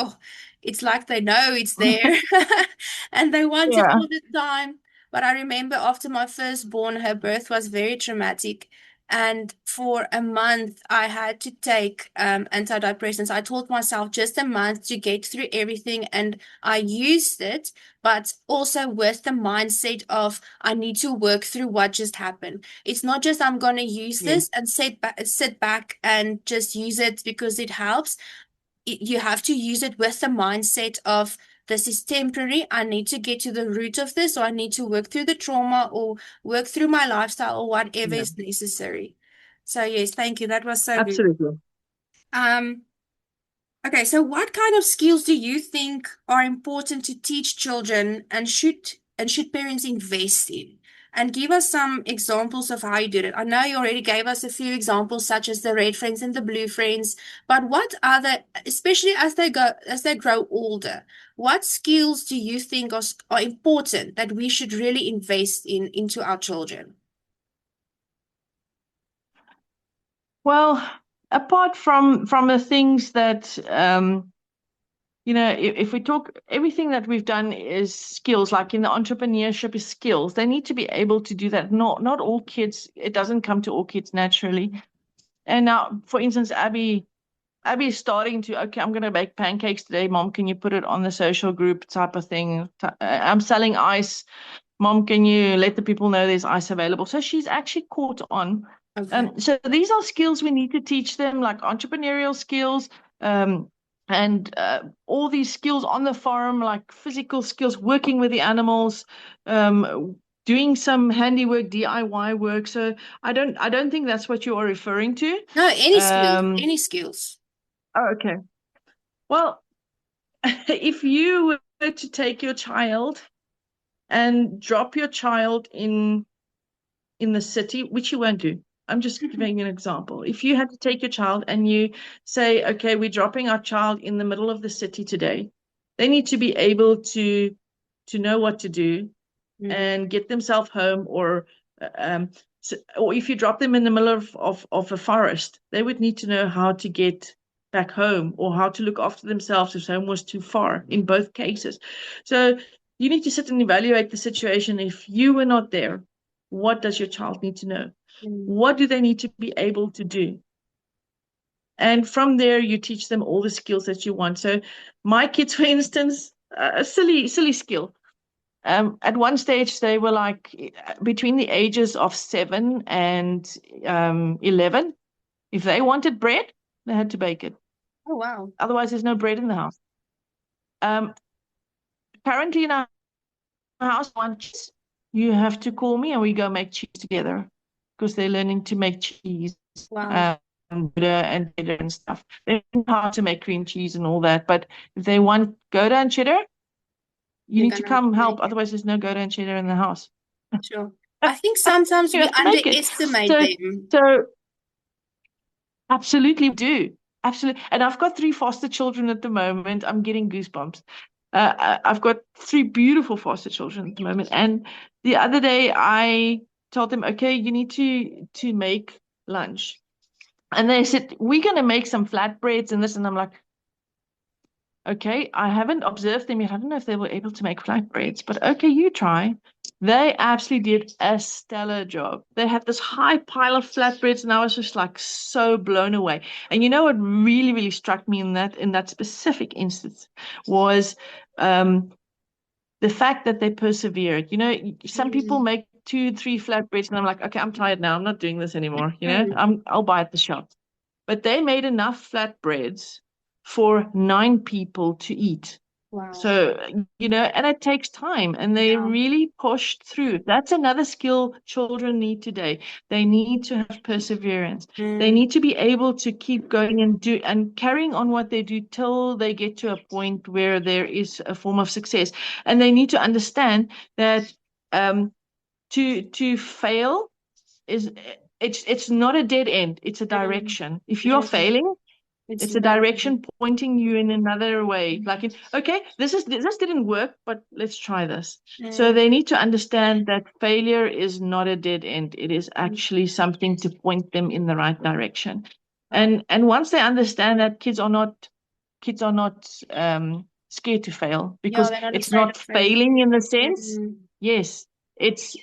It's like they know it's there and they want it Yeah. all the time. But I remember after my firstborn, her birth was very traumatic. And for a month, I had to take antidepressants. I told myself just a month to get through everything, and I used it, but also with the mindset of I need to work through what just happened. It's not just I'm going to use Yes. this and sit back and just use it because it helps. You have to use it with the mindset of this is temporary. I need to get to the root of this, or I need to work through the trauma or work through my lifestyle or whatever Yeah. is necessary. So yes, thank you. That was so good. Absolutely. Um, Okay, so what kind of skills do you think are important to teach children and should parents invest in? And give us some examples of how you did it. I know you already gave us a few examples, such as the red friends and the blue friends, but what other, especially as they grow older, what skills do you think are important that we should really invest into our children? Well, apart from the things that if we talk, everything that we've done is skills, like in the entrepreneurship is skills. They need to be able to do that. Not all kids, it doesn't come to all kids naturally. And now, for instance, Abby's starting to, okay, I'm going to bake pancakes today. Mom, can you put it on the social group type of thing? I'm selling ice. Mom, can you let the people know there's ice available? So she's actually caught on. Okay. So these are skills we need to teach them, like entrepreneurial skills, and all these skills on the farm, like physical skills, working with the animals, doing some handiwork, DIY work. So I don't think that's what you are referring to. No, any skills, Um, any skills. oh, okay. Well, if you were to take your child and drop your child in the city, which you won't do. I'm just giving you an example. If you had to take your child and you say, okay, we're dropping our child in the middle of the city today, they need to be able to know what to do Mm, and get themselves home, um, or if you drop them in the middle of a forest, they would need to know how to get back home or how to look after themselves if home was too far in both cases. So you need to sit and evaluate the situation. If you were not there, what does your child need to know? mm, What do they need to be able to do? And from there, you teach them all the skills that you want. So my kids, for instance, a silly skill. At one stage, they were like between the ages of 7 and 11. If they wanted bread, they had to bake it. oh, wow. Otherwise, there's no bread in the house. Um, Currently in our house, one cheese, you have to call me and we go make cheese together because they're learning to make cheese, Wow. um, butter and cheddar and stuff. They know how to make cream cheese and all that. But if they want Gouda and cheddar, you You're need to gonna come help. make it. Otherwise, there's no Gouda and cheddar in the house. Sure. I think sometimes You we have to make it. underestimate So, them. so absolutely do. Absolutely. And I've got three foster children at the moment. I'm getting goosebumps. I've got three beautiful foster children at the moment. And the other day I told them, okay, you need to make lunch. And they said, we're going to make some flatbreads and this. And I'm like, okay, I haven't observed them yet. I don't know if they were able to make flatbreads, but okay, you try. They absolutely did a stellar job. They had this high pile of flatbreads, and I was just like so blown away. And you know what really struck me in that specific instance was um, the fact that they persevered. Some people Mm, make 2, 3 flatbreads, and I'm like, okay, I'm tired now. I'm not doing this anymore. mm. I'll buy at the shop. But they made enough flatbreads for 9 people to eat. Wow. So, and it takes time and they Yeah. really pushed through. That's another skill children need today. They need to have perseverance. They Mm, need to be able to keep going and do and carrying on what they do till they get to a point where there is a form of success. And they need to understand that um, to fail is it's not a dead end, it's a mm, direction. If you're mm. failing, It's it's a learning. direction pointing you in another way. Okay, this didn't work, but let's try this. So Mm, they need to understand that failure is not a dead end. It is mm. actually something to point them in the right direction. Wow. And once they understand that, kids are not scared to fail Yeah, because they're not it's afraid not of failure. failing in the sense. Mm, Yes, it's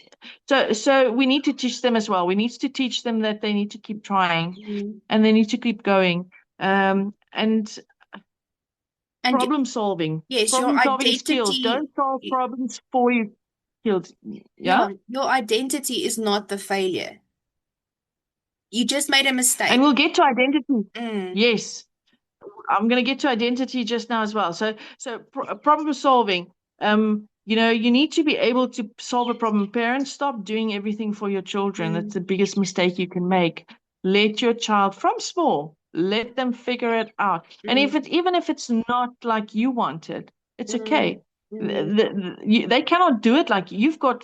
so we need to teach them as well. We need to teach them that they need to keep trying mm. and they need to keep going. And And yes, your problem solving skills. identity, Don't solve problems for your skills. yeah, Yeah. your identity is not the failure. You just made a And mistake. we'll get to identity. Mm, Yes. I'm going to get to identity just now as well. So problem solving. You need to be able to solve a problem. Parents, stop doing everything for your children. That's mm, the biggest mistake you can make. Let your child from small, let them figure it out. And mm, even if it's not like you want it, it's mm, okay. mm, They cannot do it like you've got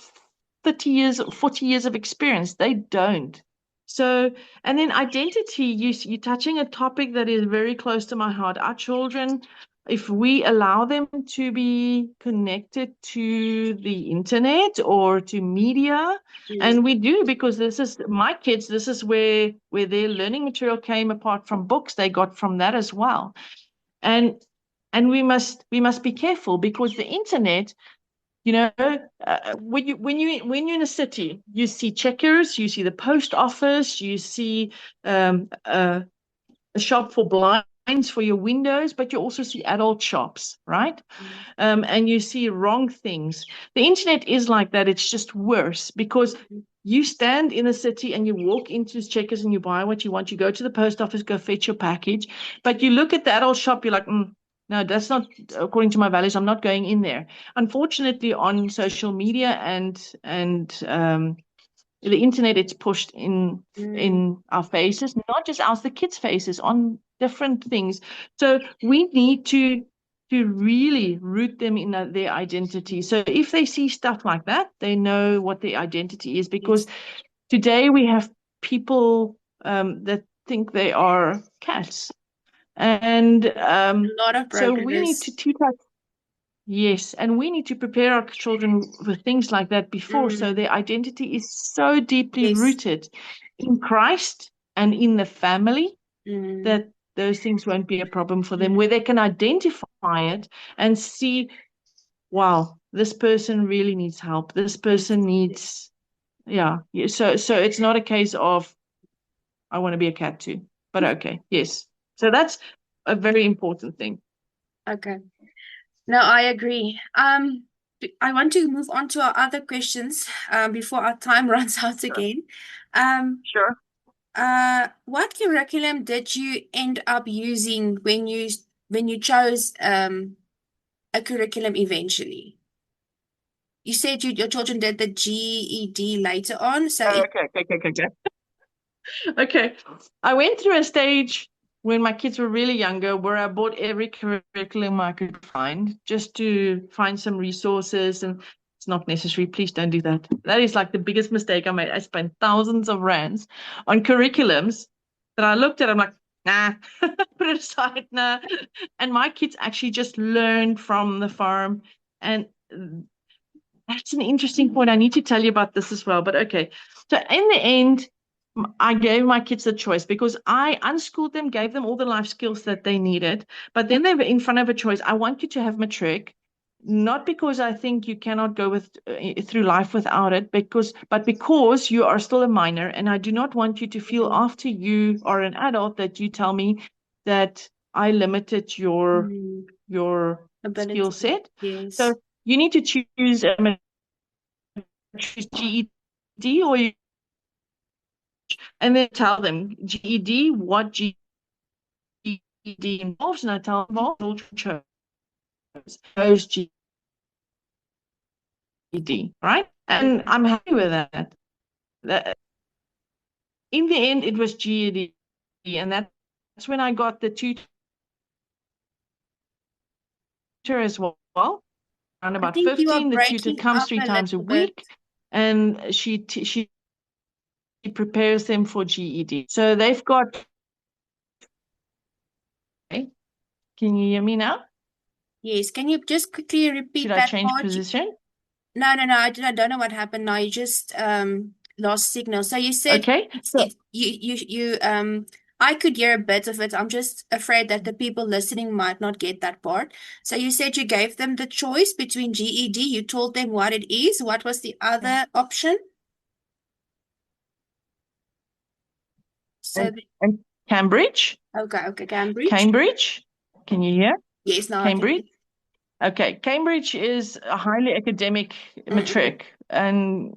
30 years, 40 years of experience. They don't. So and then identity, you're touching a topic that is very close to my heart. Our children, if we allow them to be connected to the internet or to media, mm, and we do because this is my kids, this is where their learning material came apart from books, they got from that as well. And and we must be careful because the internet when you're in a city, you see checkers, you see the post office, you see a shop for blinds for your windows, but you also see adult shops, right? mm, And you see wrong things. The internet is like that. It's just worse because mm, you stand in a city and you walk into Checkers and you buy what you want. You go to the post office, go fetch your package, but you look at the adult shop, you're like, no, that's not according to my values. I'm not going in there. Unfortunately, on social media and the internet, it's pushed mm. in our faces, not just ours, the kids' faces on different things. So we need to really root them in their identity. So if they see stuff like that, they know what their identity is. Because Yes. today we have people that think they are cats. And A lot of so we need to brokenness. teach our yes, and we need to prepare our children for things like that before, so Mm, their identity is so deeply yes. rooted in Christ and in the family Mm, that those things won't be a problem for them, mm, where they can identify it and see, wow, this person really needs help. This yes. person Yes. needs, yeah. So it's not a case of I want to be a cat too, but okay, yes. So that's a very important thing. Okay. No, I agree. I want to move on to our other questions before our time runs out Sure. again. Um, Sure. what curriculum did you end up using when you chose a curriculum eventually? You said your children did the GED later on, so Oh, it okay, okay, okay, okay. Okay. I went through a stage when my kids were really younger where I bought every curriculum I could find just to find some resources. And it's not necessary. Please don't do that. That is like the biggest mistake I made. I spent thousands of rands on curriculums that I looked at. I'm like, nah, put it aside, nah. And my kids actually just learned from the farm. And that's an interesting point. I need to tell you about this as well. But okay. So in the end, I gave my kids a choice because I unschooled them, gave them all the life skills that they needed. But then they were in front of a choice. I want you to have matric, not because I think you cannot go with through life without it, but because you are still a minor, and I do not want you to feel mm, after you are an adult that you tell me that I limited mm, your skill ability. set. So Yes. you need to choose choose GED or you, and then tell them GED, what GED involves, and I tell them all children chose GED, right? And Okay. I'm happy with that. That in the end, it was GED, and that's when I got the tutor as well. Around I about think you are 15, the tutor breaking comes up three a times a little bit. week, and she prepares them for GED. So they've got. Okay, can you hear me now? Yes. Can you just quickly Should repeat I that change part? position? No, no, no. I don't know what happened now. You just lost signal. So you said Okay, so it's you I could hear a bit of it. I'm just afraid that the people listening might not get that part. So you said you gave them the choice between GED. You told them what it is. What was the other option? So and, and Cambridge, okay, okay, Cambridge. Cambridge, can you hear? Yes, now I can Cambridge. hear. Okay, Cambridge is a highly academic Mm-mm. matric, and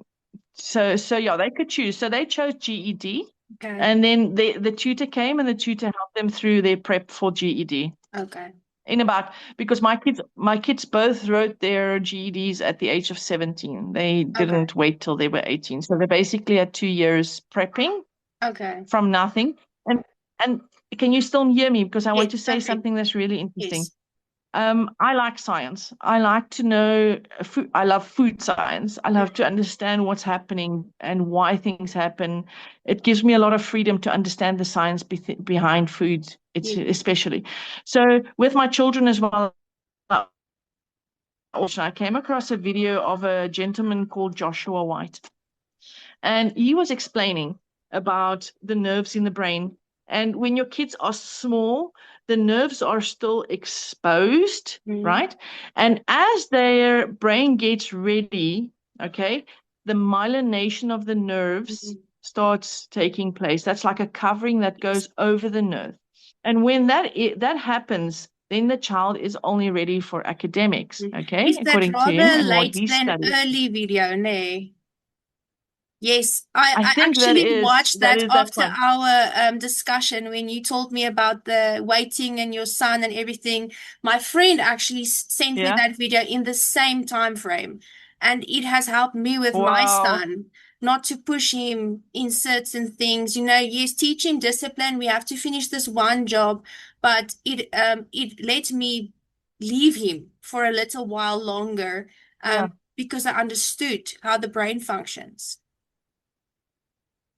so yeah, they could choose. So they chose GED, Okay, and then the tutor came, and the tutor helped them through their prep for GED. okay, In about because my kids both wrote their GEDs at the age of 17. They okay, didn't wait till they were 18. So they basically had 2 years prepping okay. from nothing. And can you still hear me? Because I Yes, want to say perfect. something that's really interesting. Yes. I like science. I like to know food. I love food science. I love to understand what's happening and why things happen. It gives me a lot of freedom to understand the science behind food, it's Yes. especially. So with my children as well, I came across a video of a gentleman called Joshua White. And he was explaining about the nerves in the brain. And when your kids are small, the nerves are still exposed, Mm-hmm. right? And as their brain gets ready, okay, the myelination of the nerves starts taking place. That's like a covering that Yes. goes over the nerve. And when that happens, then the child is only ready for academics, okay, Is that according to him rather and what late he than studied. early video, nay? Yes, I, I I think that actually is watched that that is that after one. our discussion when you told me about the waiting and your son and everything. My friend actually sent me Yeah. that video in the same time frame, and it has helped me with my Wow. son not to push him in certain things. You know, yes, teach him discipline. We have to finish this one job, but it let me leave him for a little while longer Yeah. because I understood how the brain functions.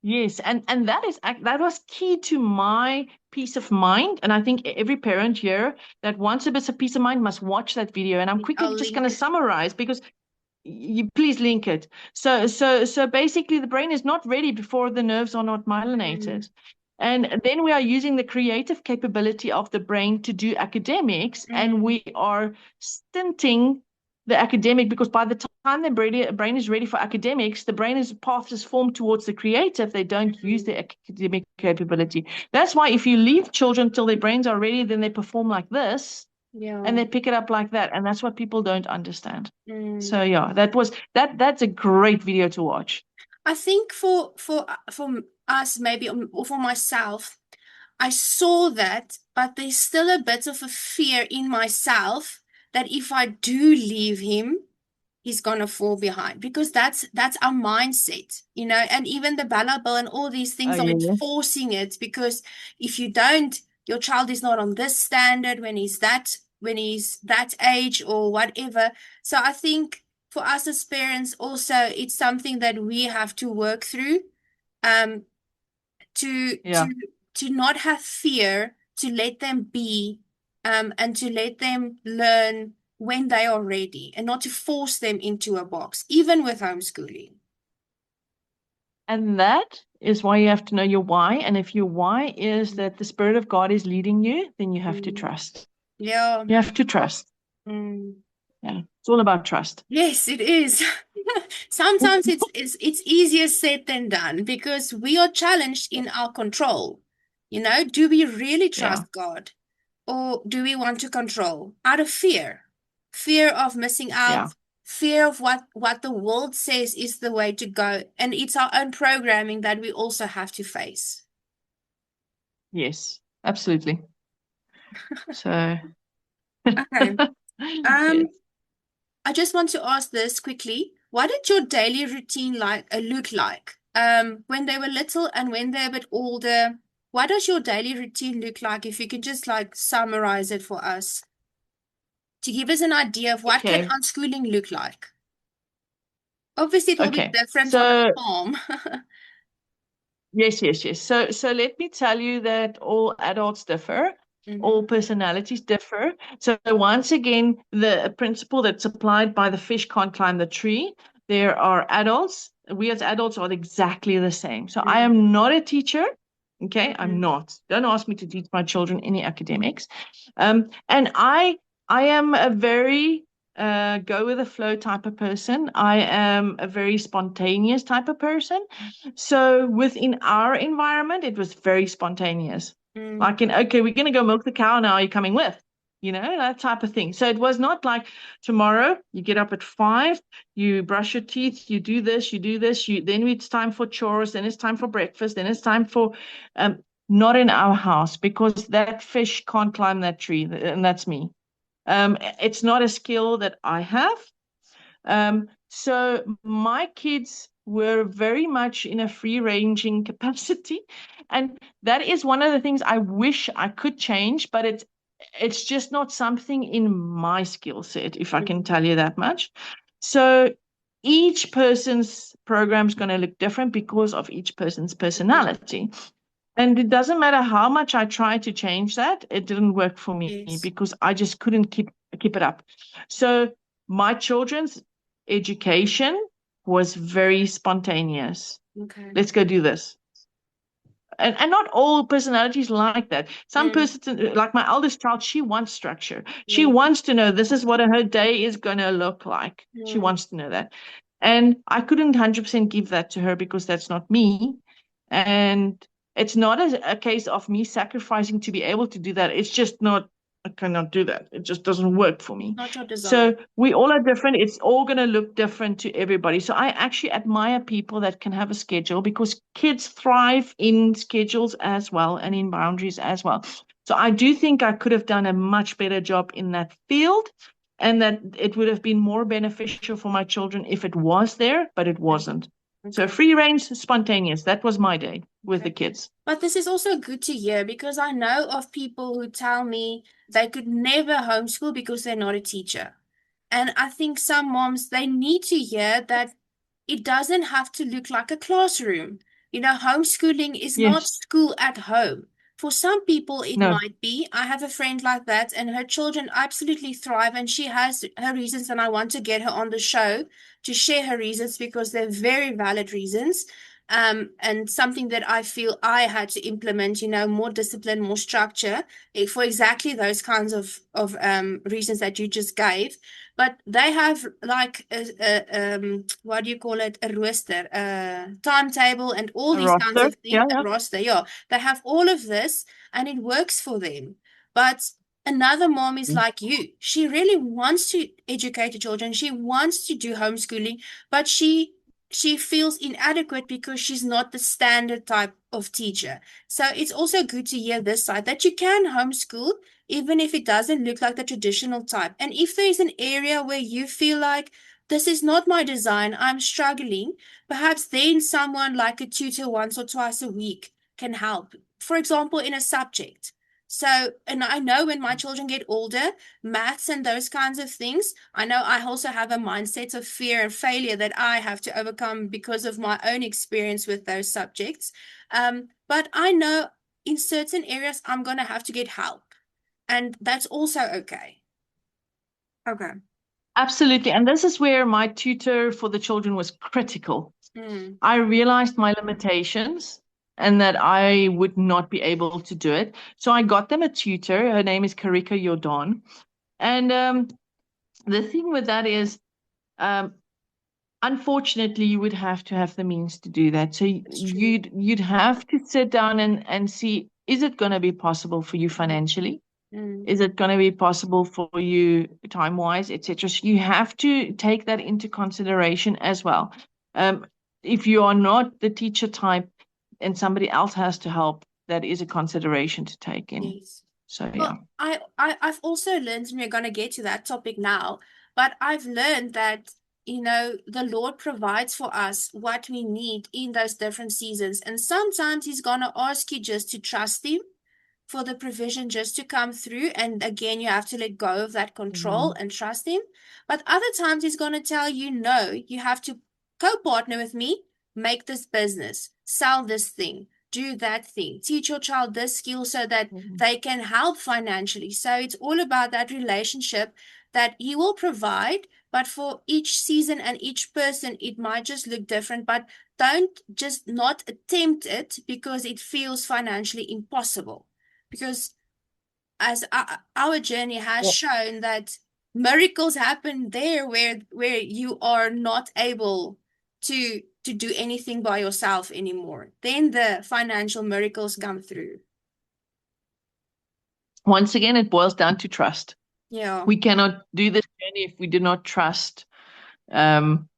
Yes, and that was key to my peace of mind. And I think every parent here that wants a bit of peace of mind must watch that video. And I'm quickly I'll just going link to it. summarize because you please link it. So basically, the brain is not ready before the nerves are not Mm, myelinated. And then we are using the creative capability of the brain to do academics, and mm, we are stinting the academic because by the time the brain is ready for academics, the brain is path is formed towards the creative. They don't use mm. the academic capability. That's why if you leave children till their brains are ready, then they perform like this and Yeah. they pick it up like that. And that's what people don't understand. So Mm. yeah, that's a great video to watch. I think for us maybe or for myself, I saw that, but there's still a bit of a fear in myself that if I do leave him, he's gonna fall behind because that's our mindset, and even the Bella Bill and all these Oh things are yeah. enforcing it because if you don't, your child is not on this standard when he's that age or whatever. So I think for us as parents also it's something that we have to work through, um to to Yeah. to not have fear, to let them be, and to let them learn when they are ready, and not to force them into a box, even with homeschooling. And that is why you have to know your why. And if your why is that the Spirit of God is leading you, then you have to Mm. trust. Yeah. You have to trust. Mm. Yeah. It's all about trust. Yes, it is. Sometimes it's easier said than done because we are challenged in our control. Do we really Yeah. trust God? Or do we want to control out of fear? Fear of missing Yeah. out, fear of what the world says is the way to go. And it's our own programming that we also have to face. Yes. Absolutely. So Okay. yes. Um, I just want to ask this quickly. What did your daily routine look like? When they were little and when they're a bit older, what does your daily routine look like? If you could just summarize it for us to give us an idea of what can Okay. unschooling look like. Obviously, it will be Okay. different on a So farm. yes. So let me tell you that all adults differ, all Hmm. personalities differ. So once again, the principle that's applied by the fish can't climb the tree. There are adults. We as adults are exactly the same. So I am not a teacher. Okay, I'm Hmm. not. Don't ask me to teach my children any academics. And I am a very go with the flow type of person. I am a very spontaneous type of person. So within our environment, it was very spontaneous. Mm. Like okay, we're going to go milk the cow now. Are you coming with? That type of thing. So it was not like tomorrow you get up at 5, you brush your teeth, you do this, then it's time for chores, then it's time for breakfast, then it's time for um, not in our house because that fish can't climb that tree, and that's me. It's not a skill that I have. So my kids were very much in a free ranging capacity. And that is one of the things I wish I could change, but it's just not something in my skill set, if I can Mm. tell you that much. So each person's program is going to look different because of each person's Mm. personality. And it doesn't matter how much I tried to change that, it didn't work for me Yes. because I just couldn't keep it up. So my children's education was very spontaneous. Okay. Let's go do this. And not all personalities like that. Some Mm. person, like my eldest child, she wants structure. She Yeah. wants to know this is what her day is going to look like. She Mm. wants to know that. And I couldn't 100% give that to her because that's not me. And it's not a case of me sacrificing to be able to do that. It's just not, I cannot do that. It just doesn't work for me. Not your So design. we all are different. It's all going to look different to everybody. So I actually admire people that can have a schedule because kids thrive in schedules as well and in boundaries as well. So I do think I could have done a much better job in that field and that it would have been more beneficial for my children if it was there, but it Okay. wasn't. So Okay. free range, spontaneous. That was my day with the Okay. kids. But this is also good to hear because I know of people who tell me they could never homeschool because they're not a teacher. And I think some moms, they need to hear that it doesn't have to look like a classroom. Homeschooling is not Yes. school at home. For some people, it No. might be. I have a friend like that, and her children absolutely thrive, and she has her reasons, and I want to get her on the show to share her reasons because they're very valid reasons. And something that I feel I had to implement, more discipline, more structure, for exactly those kinds of reasons that you just gave. But they have like what do you call it? A roster, a timetable, and all A these kinds roster. of things. Yeah, A yeah. roster, yeah. They have all of this, and it works for them. But another mom is like you. She really wants to educate the children. She wants to do homeschooling, but she feels inadequate because she's not the standard type of teacher. So it's also good to hear this side that you can homeschool even if it doesn't look like the traditional type. And if there's an area where you feel like this is not my design, I'm struggling, perhaps then someone like a tutor once or twice a week can help. For example, in a subject. So, and I know when my children get older, maths and those kinds of things, I know I also have a mindset of fear and failure that I have to overcome because of my own experience with those subjects. But I know in certain areas I'm going to have to get help, and that's also okay. Okay. Absolutely. And this is where my tutor for the children was critical. Mm, I realized my limitations and that I would not be able to do it. So I got them a tutor. Her name is Karika Jordan. And the thing with that is, um, unfortunately, you would have to have the means to do that. So it's true. you'd have to sit down and see, is it going to be possible for you Mm, financially? mm, Is it going to be possible for you time-wise, etc.? So you have to take that into consideration as well. Um, if you are not the teacher type and somebody else has to help, that is a consideration to take in. yes. So yeah. Well, I've also learned, and we're going to get to that topic now, but I've learned that, the Lord provides for us what we need in those different seasons. And sometimes He's going to ask you just to trust Him for the provision just to come through. And again, you have to let go of that control Mhm. and trust Him. But other times, He's going to tell you, no, you have to co partner with me, make this business, sell this thing, do that thing, teach your child this skill so that Mhm. they can help financially. So it's all about that relationship that He will provide. But for each season and each person, it might just look different. But don't just not attempt it because it feels financially impossible, because as our journey has Yeah. shown that miracles happen there where you are not able to do anything by yourself anymore, then the financial miracles come through. Once again, it boils down to trust. Yeah. We cannot do this journey if we do not trust. Um,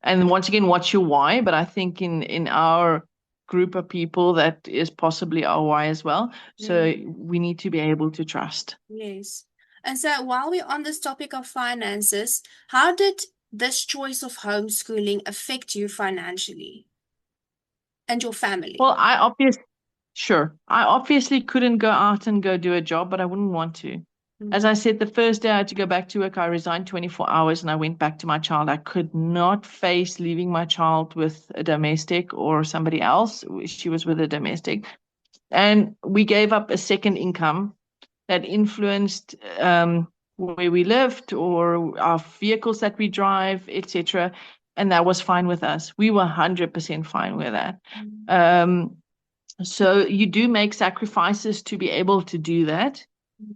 and once again, what's your why? But I think in our group of people, that is possibly our why as well. So Mm, we need to be able to trust. yes. And so while we're on this topic of finances, how did this choice of homeschooling affect you financially and your family? Well, I obviously couldn't go out and go do a job, but I wouldn't want to. As Mm, I said, the first day I had to go back to work, I resigned 24 hours and I went back to my child. I could not face leaving my child with a domestic or somebody else. She was with a domestic. And we gave up a second income that influenced where we lived or our vehicles that we drive, etc. And that was fine with us. We were 100% fine with that. mm, Um, so you do make sacrifices to be able to do that.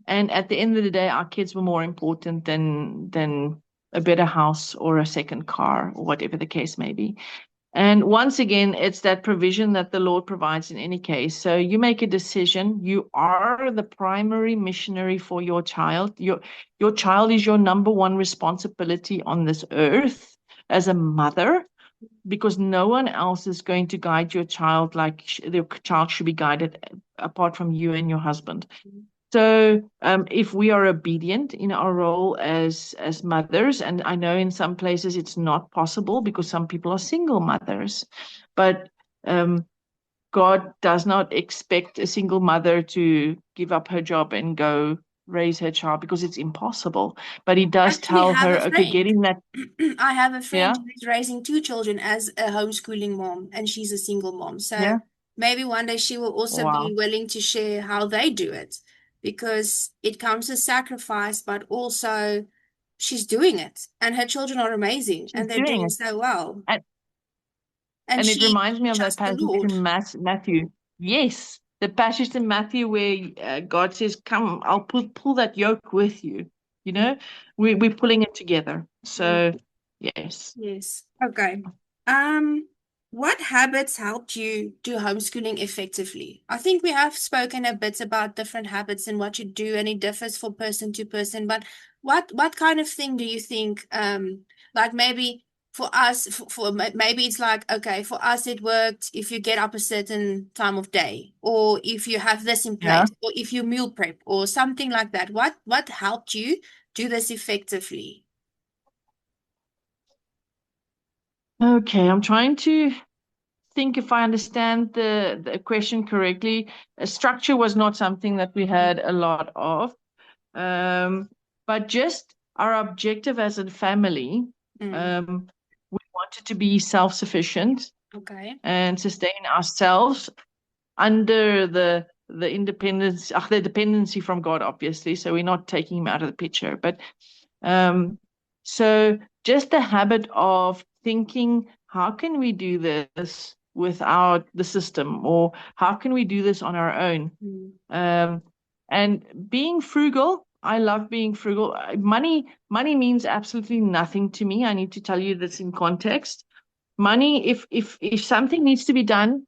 And at the end of the day, our kids were more important than a better house or a second car or whatever the case may be. And once again, it's that provision that the Lord provides in any case. So you make a decision. You are the primary missionary for your child. Your child is your number one responsibility on this earth as a mother, because no one else is going to guide your child like the child should be guided apart from you and your husband. mm, So, if we are obedient in our role as mothers, and I know in some places it's not possible because some people are single mothers, but um, God does not expect a single mother to give up her job and go raise her child because it's impossible. But he does Actually tell have her, a okay, friend. getting that, I have a friend yeah, who is raising two children as a homeschooling mom, and she's a single mom. So yeah, maybe one day she will also be wow, willing to share how they do it because it comes with sacrifice, but also she's doing it, and her children are amazing she's and they're doing doing it. so well. And And and it she reminds me of that trusts the passage Lord. in Matthew. Yes, the passage in Matthew where God says, "Come, I'll pull that yoke with you." You know, we're pulling it together. Mm. So yes. Yes. Okay. Um, what habits helped you do homeschooling effectively? I think we have spoken a bit about different habits and what you do, and it differs for person to person. But what kind of thing do you think, like maybe for us, maybe it's like, okay, for us it worked if you get up a certain time of day, or if you have this in Yeah. place, or if you meal prep, or something like that. What helped you do this effectively? Okay, I'm trying to think if I understand the question correctly. Structure was not something that we had a lot of, um, but just our objective as a family, Mm, um, we wanted to be self-sufficient okay. and sustain ourselves under the independence, the dependency from God, obviously. So we're not taking him out of the picture, but um, so just the habit of thinking, how can we do this without the system, or how can we do this on our own? Mm, Um, and being frugal, I love being frugal. Money means absolutely nothing to me. I need to tell you this in context. Money, if something needs to be done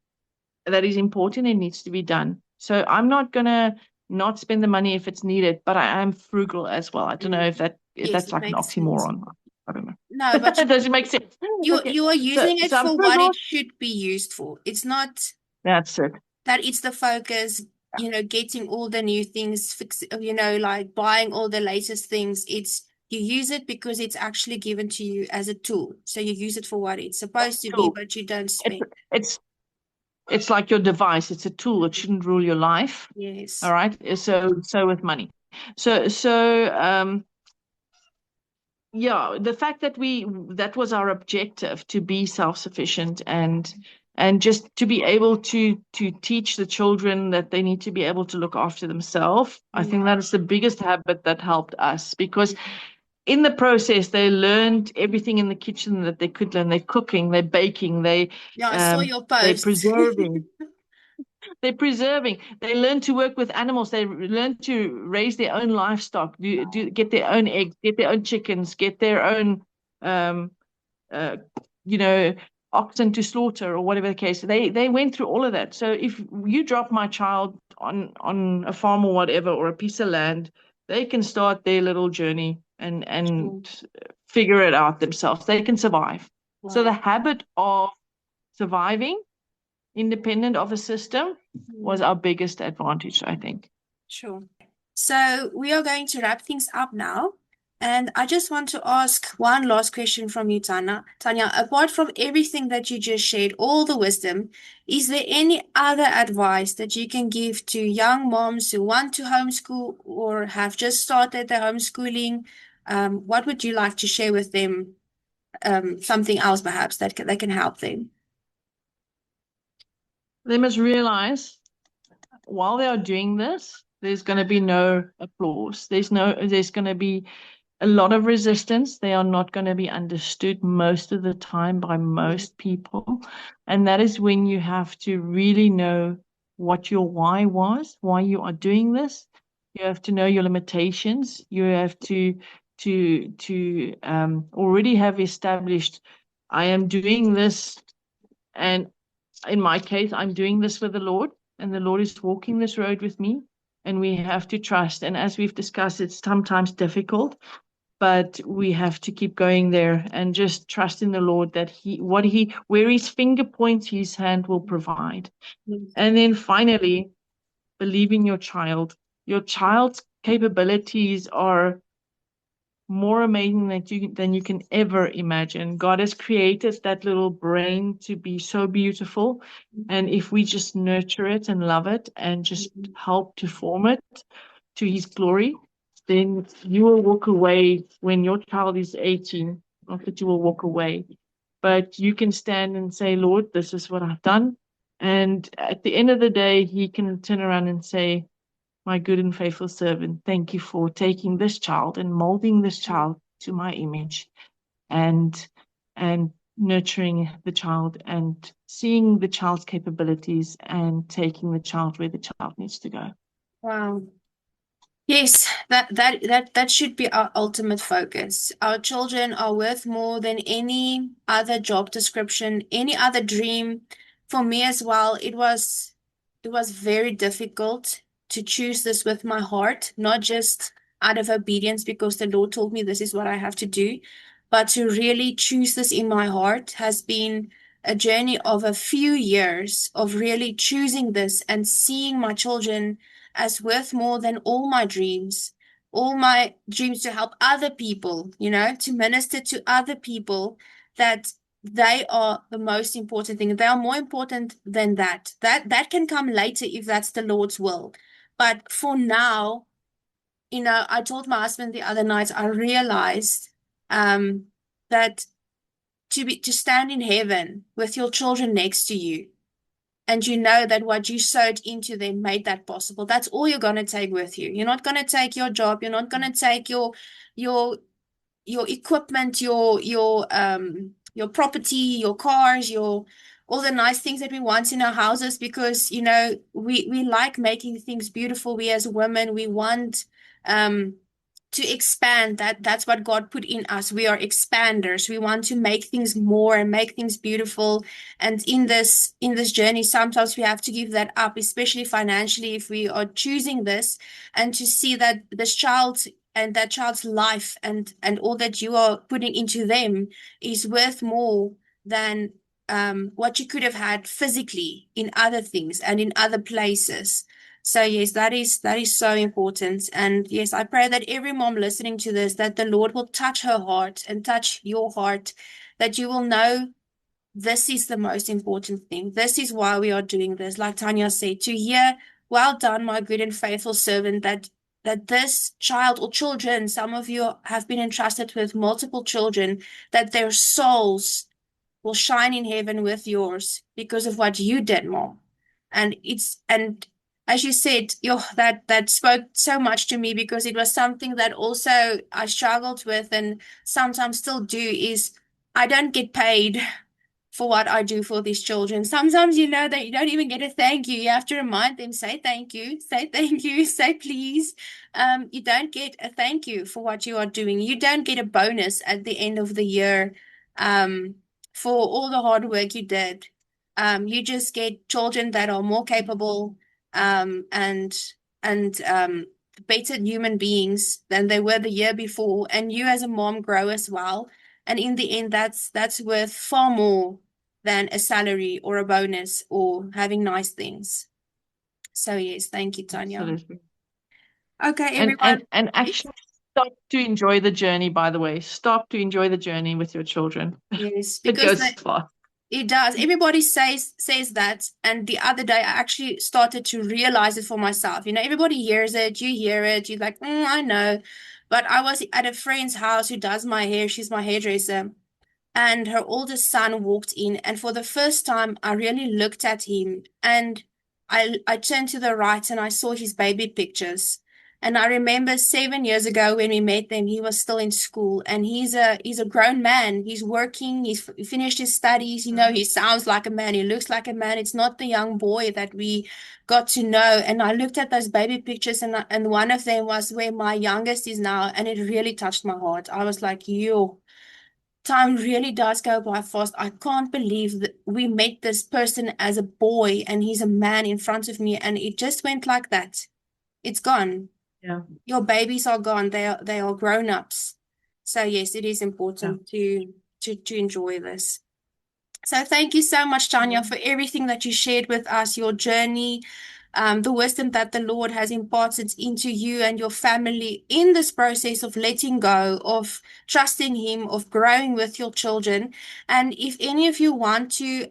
that is important, it needs to be done. So I'm not gonna not spend the money if it's needed, but I am frugal as well. I don't know mm. if Yes, that's it like an makes sense. oxymoron. I don't No, but know. Does it make sense? Okay. you are So using it so I'm for what frugal. it should be used for. It's not That's it. that it's the focus, getting all the new things, like buying all the latest things. It's you use it because it's actually given to you as a tool. So you use it for what it's supposed to be, Tool. but you don't It's spend. it's it's like your device. It's a tool. It Mhm. shouldn't rule your life. All Yes. right. So with money. So yeah, the fact that that was our objective, to be self-sufficient and just to be able to teach the children that they need to be able to look after themselves. I think Mm, that is the biggest habit that helped us, because mm. in the process they learned everything in the kitchen that they could learn. They're cooking, they're baking, Yeah, I saw your they're posts. preserving. They're preserving. They learn to work with animals. They learn to raise their own livestock, get their own eggs, get their own chickens, get their own, um, uh, you know, oxen to slaughter or whatever the case. They went through all of that. So if you drop my child on a farm or whatever, or a piece of land, they can start their little journey and Sure. figure it out themselves. They can survive. So the Wow. habit of surviving independent of a system was Mm. our biggest advantage, I think. Sure. So we are going to wrap things up now. And I just want to ask one last question from you, Tanya. Tanya, apart from everything that you just shared, all the wisdom, is there any other advice that you can give to young moms who want to homeschool or have just started their homeschooling? What would you like to share with them? Something else perhaps that can help them. They must realize while they are doing this, there's going to be no applause. There's going to be a lot of resistance. They are not going to be understood most of the time by Mm, most people. And that is when you have to really know what your why was, why you are doing this. You have to know your limitations. You have to already have established, I am doing this, and in my case, I'm doing this with the Lord, and the Lord is walking this road with me, and we have to trust. And as we've discussed, it's sometimes difficult, but we have to keep going there and just trust in the Lord that where his finger points, his hand will provide. mm, And then finally, believe in your child. Your child's capabilities are more amazing than you can ever imagine. God has created that little brain to be so beautiful. And if we just nurture it and love it and just mm, help to form it to his glory, then you will walk away when your child is 18. Not that you will walk away, but you can stand and say, Lord, this is what I've done. And at the end of the day, he can turn around and say, my good and faithful servant, thank you for taking this child and molding this child to my image, and nurturing the child and seeing the child's capabilities and taking the child where the child needs to go. Wow. Yes, that should be our ultimate focus. Our children are worth more than any other job description, any other dream. For me as well, it was very difficult to choose this with my heart, not just out of obedience because the Lord told me this is what I have to do, but to really choose this in my heart has been a journey of a few years of really choosing this and seeing my children as worth more than all my dreams to help other people, to minister to other people, that they are the most important thing. They are more important than that. That can come later if that's the Lord's will. But for now, I told my husband the other night, I realized that to stand in heaven with your children next to you, and you know that what you sowed into them made that possible. That's all you're going to take with you. You're not going to take your job. You're not going to take your your equipment, your property, your cars, your all the nice things that we want in our houses, because we like making things beautiful. We as women, we want um to expand. That's what God put in us. We are expanders. We want to make things more and make things beautiful. And in this journey, sometimes we have to give that up, especially financially, if we are choosing this, and to see that this child and that child's life and all that you are putting into them is worth more than what you could have had physically in other things and in other places. So yes, that is so important. And yes, I pray that every mom listening to this, that the Lord will touch her heart and touch your heart, that you will know this is the most important thing. This is why we are doing this. Like Tanya said, to hear, well done, my good and faithful servant, that this child or children, some of you have been entrusted with multiple children, that their souls will shine in heaven with yours because of what you did, Mom. And as you said, that spoke so much to me, because it was something that also I struggled with and sometimes still do, is I don't get paid for what I do for these children. Sometimes that you don't even get a thank you. You have to remind them, say thank you, say thank you, say please. You don't get a thank you for what you are doing. You don't get a bonus at the end of the year um, for all the hard work you did. You just get children that are more capable and better human beings than they were the year before. And you as a mom grow as well. And in the end, that's worth far more than a salary or a bonus or having nice things. So yes, thank you, Tanya. Absolutely. Okay, And everyone. and and Yes, actually stop to enjoy the journey, by the way. Stop to enjoy the journey with your children. yes, It because goes fast. it does. Everybody says that, and the other day I actually started to realize it for myself. Everybody hears it, you hear it, you're like, I know. But I was at a friend's house who does my hair. She's my hairdresser. And her oldest son walked in, and for the first time I really looked at him, and I turned to the right and I saw his baby pictures. And I remember 7 years ago when we met them, he was still in school, and he's a grown man. He's working, he finished his studies. He sounds like a man, he looks like a man. It's not the young boy that we got to know. And I looked at those baby pictures, and one of them was where my youngest is now, and it really touched my heart. I was like, yo, time really does go by fast. I can't believe that we met this person as a boy and he's a man in front of me, and it just went like that. It's gone. Yeah. Your babies are gone. They are grown-ups. So yes, it is Yeah. important to enjoy this. So thank you so much, Tanya, for everything that you shared with us, your journey, the wisdom that the Lord has imparted into you and your family in this process of letting go, of trusting Him, of growing with your children. And if any of you want to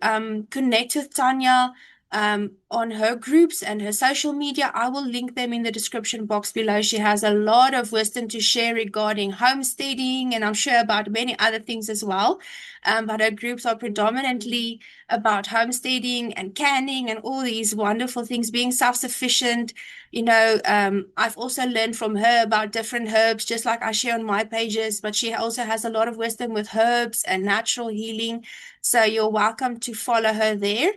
connect with Tanya, on her groups and her social media. I will link them in the description box below. She has a lot of wisdom to share regarding homesteading, and I'm sure about many other things as well. But her groups are predominantly about homesteading and canning and all these wonderful things, being self-sufficient. I've also learned from her about different herbs, just like I share on my pages, but she also has a lot of wisdom with herbs and natural healing. So you're welcome to follow her there.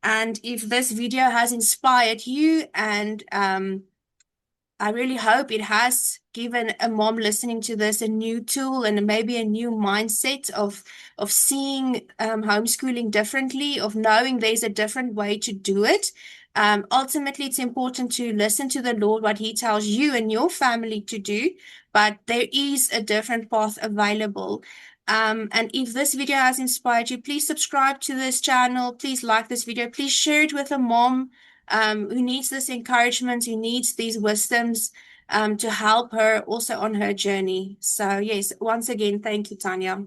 And if this video has inspired you, and I really hope it has given a mom listening to this a new tool and maybe a new mindset of seeing homeschooling differently, of knowing there's a different way to do it. Ultimately, it's important to listen to the Lord, what He tells you and your family to do, but there is a different path available. And if this video has inspired you, please subscribe to this channel. Please like this video. Please share it with a mom who needs this encouragement, who needs these wisdoms to help her also on her journey. So, yes, once again, thank you, Tanya.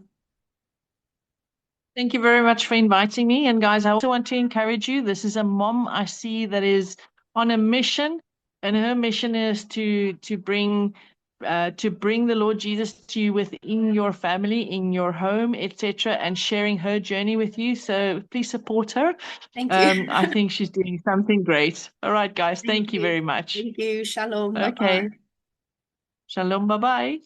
Thank you very much for inviting me. And guys, I also want to encourage you. This is a mom I see that is on a mission, and her mission is to bring the Lord Jesus to you within your family, in your home, etc., and sharing her journey with you. So please support her. Thank you. I think she's doing something great. All right, guys. Thank Thank you you. very much. Thank you. Shalom. Bye Okay. bye. Shalom. Bye bye.